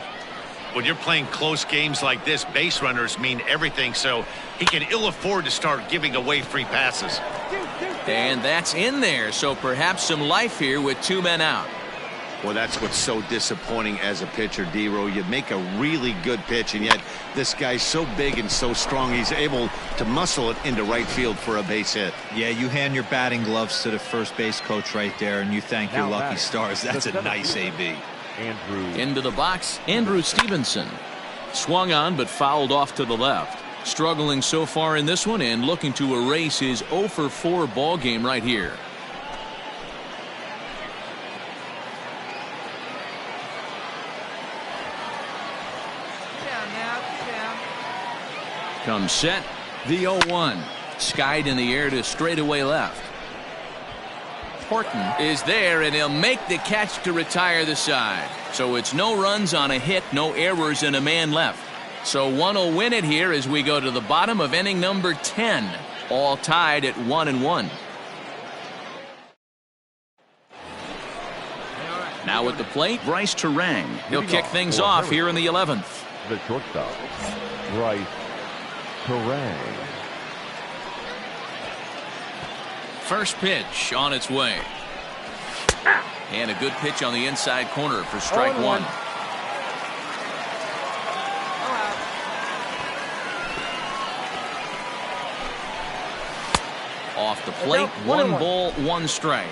D: When you're playing close games like this, base runners mean everything, so he can ill afford to start giving away free passes.
B: And that's in there, so perhaps some life here with 2 men out.
D: Well, that's what's so disappointing as a pitcher, D-Row. You make a really good pitch, and yet this guy's so big and so strong, he's able to muscle it into right field for a base hit.
E: Yeah, you hand your batting gloves to the first base coach right there, and you thank your lucky stars. That's a nice AB.
B: Into the box, Andrew Stevenson. Swung on, but fouled off to the left. Struggling so far in this one and looking to erase his 0-for-4 ball game right here. Comes set, the 0-1. Skied in the air to straightaway left. Horton is there, and he'll make the catch to retire the side. So it's no runs on a hit, no errors, and a man left. So one will win it here as we go to the bottom of inning number 10. All tied at 1-1. Now at the plate, Bryce Terang. He'll kick things off here in the 11th.
A: The shortstop, Bryce Terang.
B: First pitch on its way. And a good pitch on the inside corner for strike 1. Off the plate, 1 ball, 1 strike.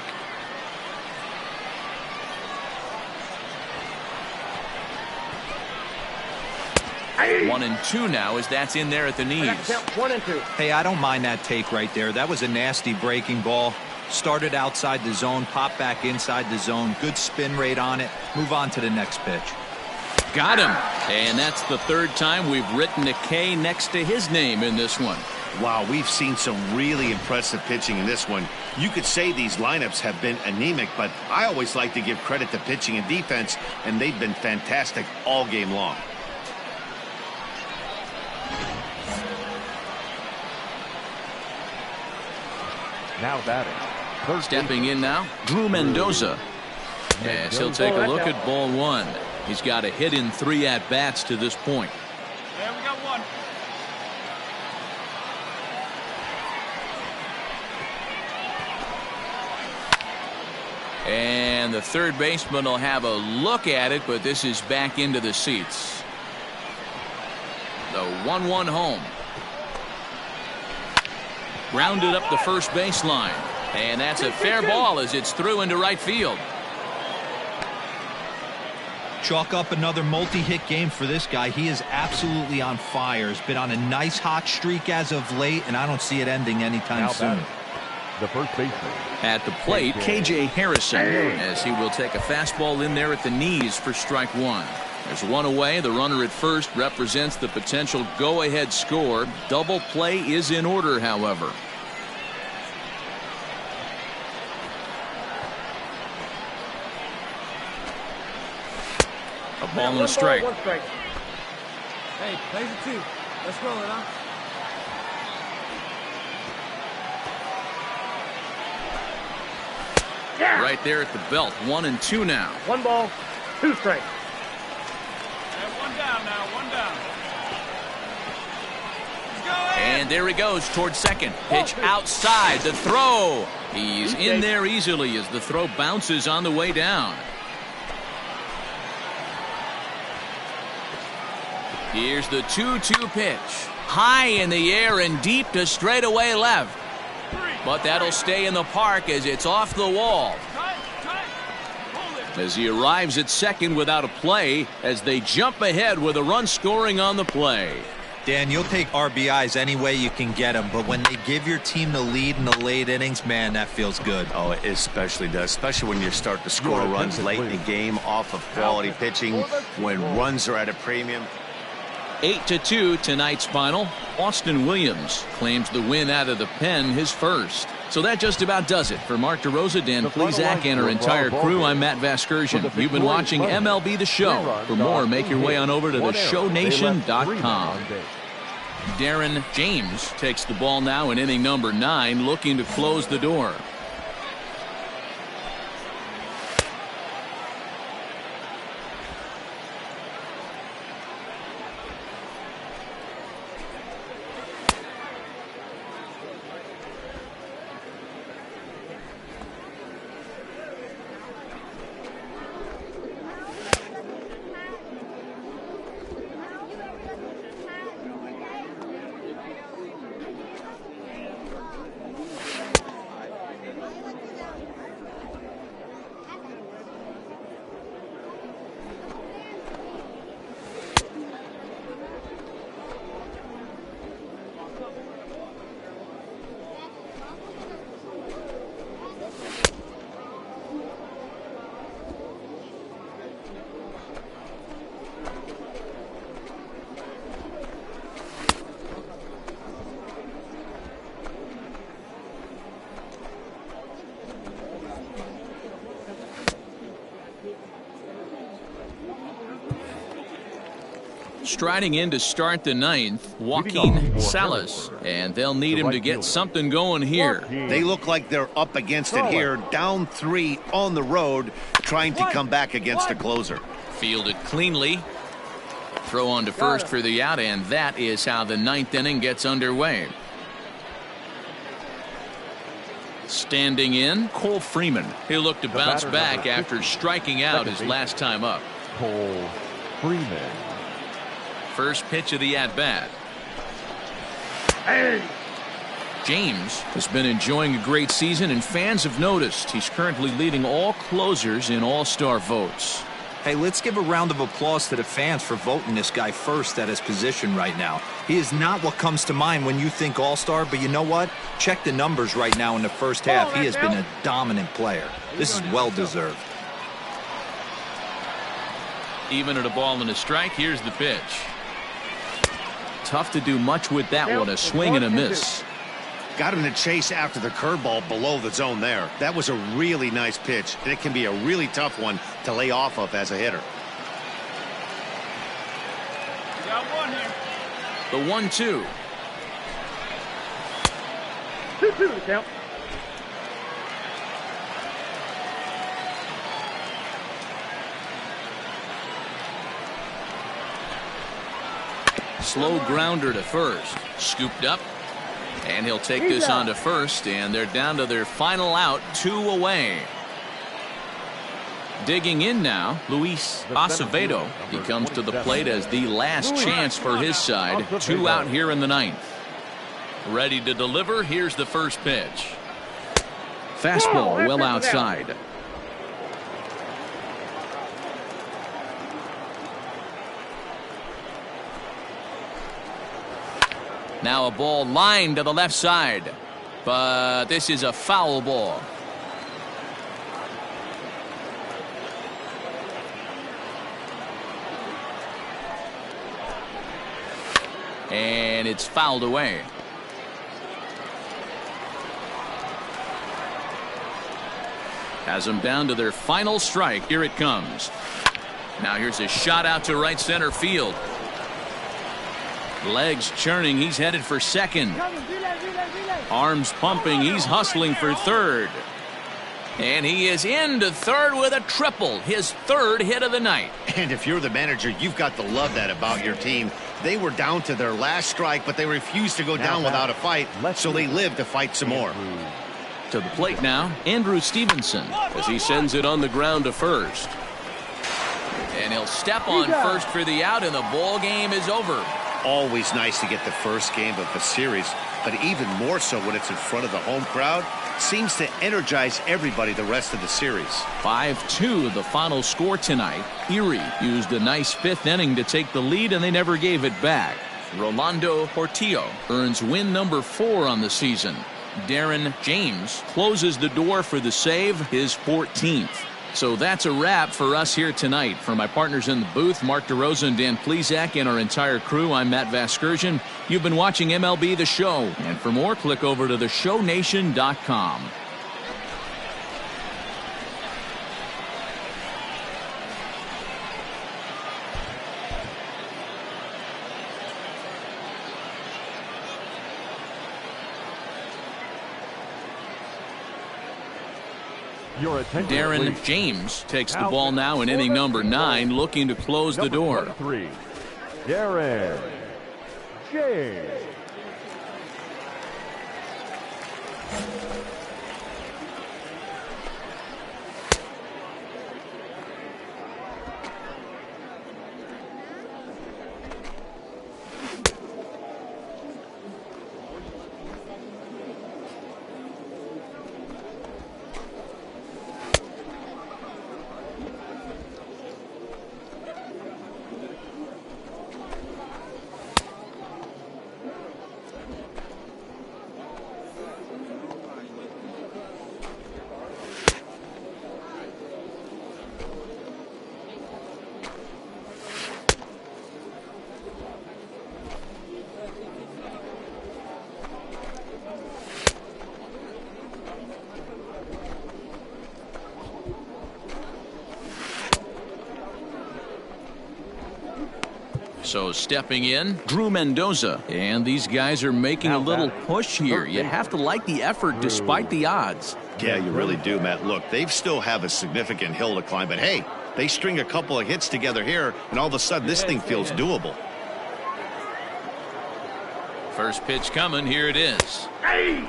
B: Hey. 1-2 now as that's in there at the knees.
F: 1-2.
E: Hey, I don't mind that take right there. That was a nasty breaking ball. Started outside the zone, popped back inside the zone. Good spin rate on it. Move on to the next pitch.
B: Got him. And that's the 3rd time we've written a K next to his name in this one.
D: Wow, we've seen some really impressive pitching in this one. You could say these lineups have been anemic, but I always like to give credit to pitching and defense, and they've been fantastic all game long.
A: Now batting.
B: Stepping in now, Drew Mendoza. Yes, he'll take a look at ball 1. He's got a hit in 3 at-bats to this point.
I: Yeah, we got 1.
B: And the third baseman will have a look at it, but this is back into the seats. The 1-1 home. Grounded up the first baseline. And that's a fair ball as it's through into right field.
E: Chalk up another multi-hit game for this guy. He is absolutely on fire. He's been on a nice hot streak as of late, and I don't see it ending anytime soon.
A: The first baseman.
B: At the plate, KJ Harrison, as he will take a fastball in there at the knees for strike 1. There's 1 away. The runner at first represents the potential go-ahead score. Double play is in order, however. A ball and a strike.
F: Hey, plays it 2. Let's roll it, huh?
B: right there at the belt. 1-2 now.
C: 1 ball, 2 strikes.
I: One down now, 1 down.
B: And there he goes towards second. Pitch outside. The throw. He's in there easily as the throw bounces on the way down. Here's the 2-2 pitch. High in the air and deep to straightaway left. But that'll stay in the park as it's off the wall. As he arrives at second without a play as they jump ahead with a run scoring on the play.
E: Dan, you'll take RBIs any way you can get them, but when they give your team the lead in the late innings, man, that feels good.
D: Oh, it especially does, especially when you start to score runs late in the game off of quality pitching, when runs are at a premium.
B: 8-2 tonight's final. Austin Williams claims the win out of the pen, his first. So that just about does it. For Mark DeRosa, Dan Plesac, and our entire crew, I'm Matt Vasgersian. You've been watching MLB The Show. For more, make your way on over to theshownation.com. Darren James takes the ball now in inning number 9, looking to close the door. Striding in to start the 9th, Joaquin Salas, and they'll need him to get something going here.
D: They look like they're up against it here, down 3 on the road, trying to come back against a closer.
B: Fielded cleanly. Throw on to first for the out, and that is how the 9th inning gets underway. Standing in, Cole Freeman. He'll look to bounce back after striking out his last time up.
A: Cole Freeman.
B: First pitch of the at-bat. James has been enjoying a great season, and fans have noticed he's currently leading all closers in all-star votes.
E: Hey, let's give a round of applause to the fans for voting this guy first at his position right now. He is not what comes to mind when you think all-star, but you know what? Check the numbers right now in the first half. He has been a dominant player. This is well-deserved.
B: Even at a ball and a strike, here's the pitch. Tough to do much with that one, a swing and a miss.
D: Got him to chase after the curveball below the zone there. That was a really nice pitch, and it can be a really tough one to lay off of as a hitter.
I: Got one here.
B: The 1-2.
C: 2-2 the count.
B: Slow grounder to first. Scooped up. And he'll take this on to first, and they're down to their final out, 2 away. Digging in now, Luis Acevedo. He comes to the plate as the last chance for his side. 2 out here in the 9th. Ready to deliver. Here's the first pitch. Fastball well outside. Now a ball lined to the left side, but this is a foul ball. And it's fouled away. Has them down to their final strike. Here it comes. Now here's a shot out to right center field. Legs churning. He's headed for second. Arms pumping. He's hustling for third. And he is into third with a triple, his third hit of the night.
D: And if you're the manager, you've got to love that about your team. They were down to their last strike, but they refused to go down without a fight, so they lived to fight some more.
B: To the plate now, Andrew Stevenson.
H: As he sends it on the ground to first.
B: And he'll step on first for the out, and the ball game is over.
D: Always nice to get the first game of a series, but even more so when it's in front of the home crowd. Seems to energize everybody the rest of the series.
B: 5-2 the final score tonight. Erie used a nice fifth inning to take the lead, and they never gave it back. Rolando Portillo earns win number 4 on the season. Darren James closes the door for the save, his 14th. So that's a wrap for us here tonight. For my partners in the booth, Mark DeRosa and Dan Plezak, and our entire crew, I'm Matt Vasgersian. You've been watching MLB The Show. And for more, click over to theshownation.com. Darren James takes the ball now in inning number 9, looking to close the door.
A: 3, Darren James.
B: So stepping in, Drew Mendoza. And these guys are making a little push here. You have to like the effort despite the odds.
D: Yeah, you really do, Matt. Look, they still have a significant hill to climb, but hey, they string a couple of hits together here, and all of a sudden this thing feels doable.
B: First pitch coming. Here it is.
C: Hey!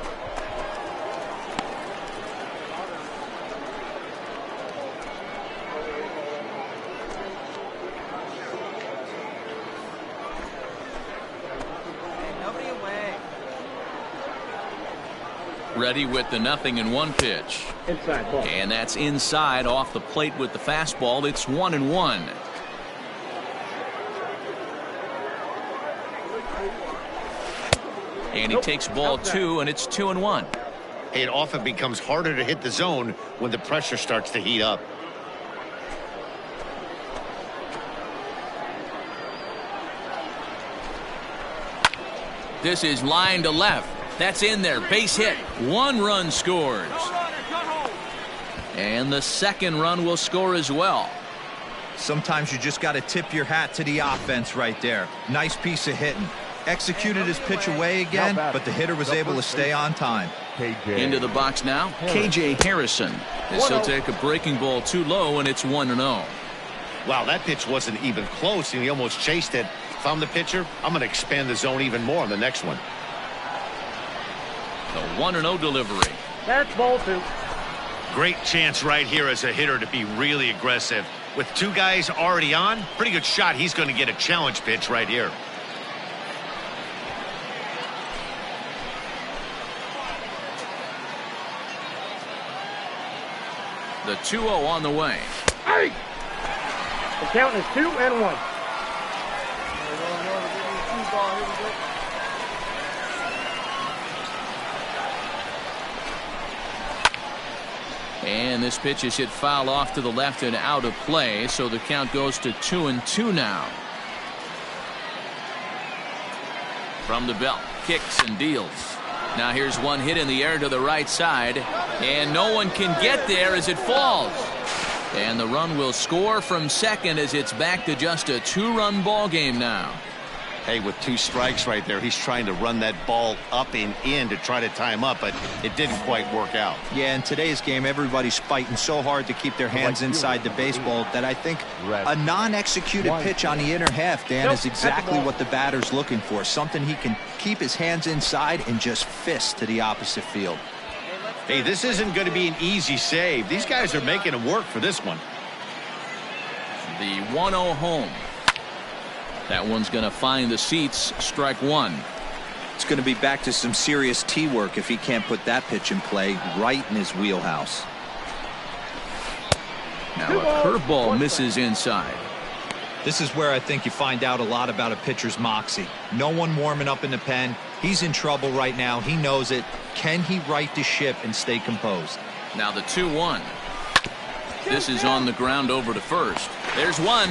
B: Ready with the 0-1 pitch.
C: Inside ball.
B: And that's inside off the plate with the fastball. It's 1-1. And he takes ball 2, and it's 2-1.
D: It often becomes harder to hit the zone when the pressure starts to heat up.
B: This is line to left. That's in there. Base hit. 1 run scores. And the second run will score as well.
E: Sometimes you just got to tip your hat to the offense right there. Nice piece of hitting. Executed his pitch away again, but the hitter was able to stay on time.
B: Into the box now, KJ Harrison. This will take a breaking ball too low, and it's 1-0.
D: Wow, that pitch wasn't even close, and he almost chased it. If I'm the pitcher, I'm going to expand the zone even more on the next one.
B: The 1-0 delivery.
C: That's ball 2.
D: Great chance right here as a hitter to be really aggressive. With 2 guys already on, pretty good shot. He's going to get a challenge pitch right here.
B: The 2-0 on the way.
C: Hey! The count is 2-1.
B: And this pitch is hit foul off to the left and out of play, so the count goes to 2-2 now. From the belt, kicks and deals. Now here's one hit in the air to the right side, and no one can get there as it falls. And the run will score from second as it's back to just a 2-run ball game now.
D: Hey, with 2 strikes right there, he's trying to run that ball up and in to try to tie him up, but it didn't quite work out.
E: Yeah, in today's game, everybody's fighting so hard to keep their hands inside the baseball that I think a non-executed pitch on the inner half, Dan, is exactly what the batter's looking for. Something he can keep his hands inside and just fist to the opposite field.
D: Hey, this isn't going to be an easy save. These guys are making him work for this one.
B: The 1-0 home. That one's going to find the seats. Strike 1.
E: It's going to be back to some serious tee work if he can't put that pitch in play right in his wheelhouse.
B: Now a curveball misses inside.
E: This is where I think you find out a lot about a pitcher's moxie. No one warming up in the pen. He's in trouble right now. He knows it. Can he right the ship and stay composed?
B: Now the 2-1. This is on the ground over to first. There's one.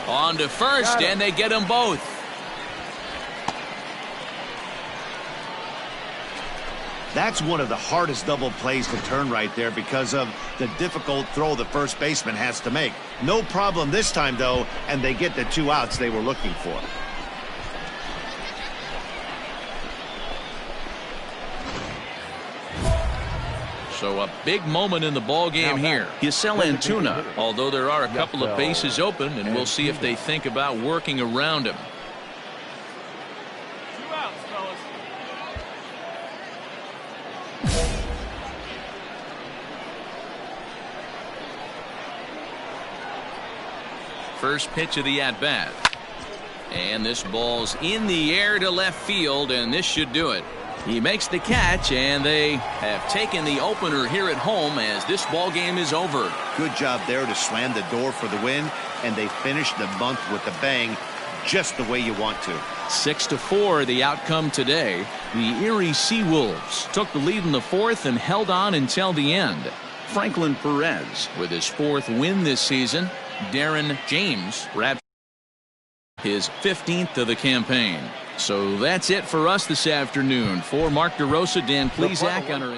B: On to first, and they get them both.
D: That's one of the hardest double plays to turn right there because of the difficult throw the first baseman has to make. No problem this time, though, and they get the 2 outs they were looking for.
B: So a big moment in the ball game here. Yasel Antuna, although there are a couple of bases open, and we'll see if they think about working around him.
I: 2 outs, fellas.
B: First pitch of the at-bat. And this ball's in the air to left field, and this should do it. He makes the catch, and they have taken the opener here at home as this ball game is over.
D: Good job there to slam the door for the win, and they finished the month with a bang, just the way you want to.
B: 6-4 the outcome today. The Erie Seawolves took the lead in the 4th and held on until the end. Franklin Perez with his 4th win this season. Darren James wrapped his 15th of the campaign. So that's it for us this afternoon. For Mark DeRosa, Dan Plesac on our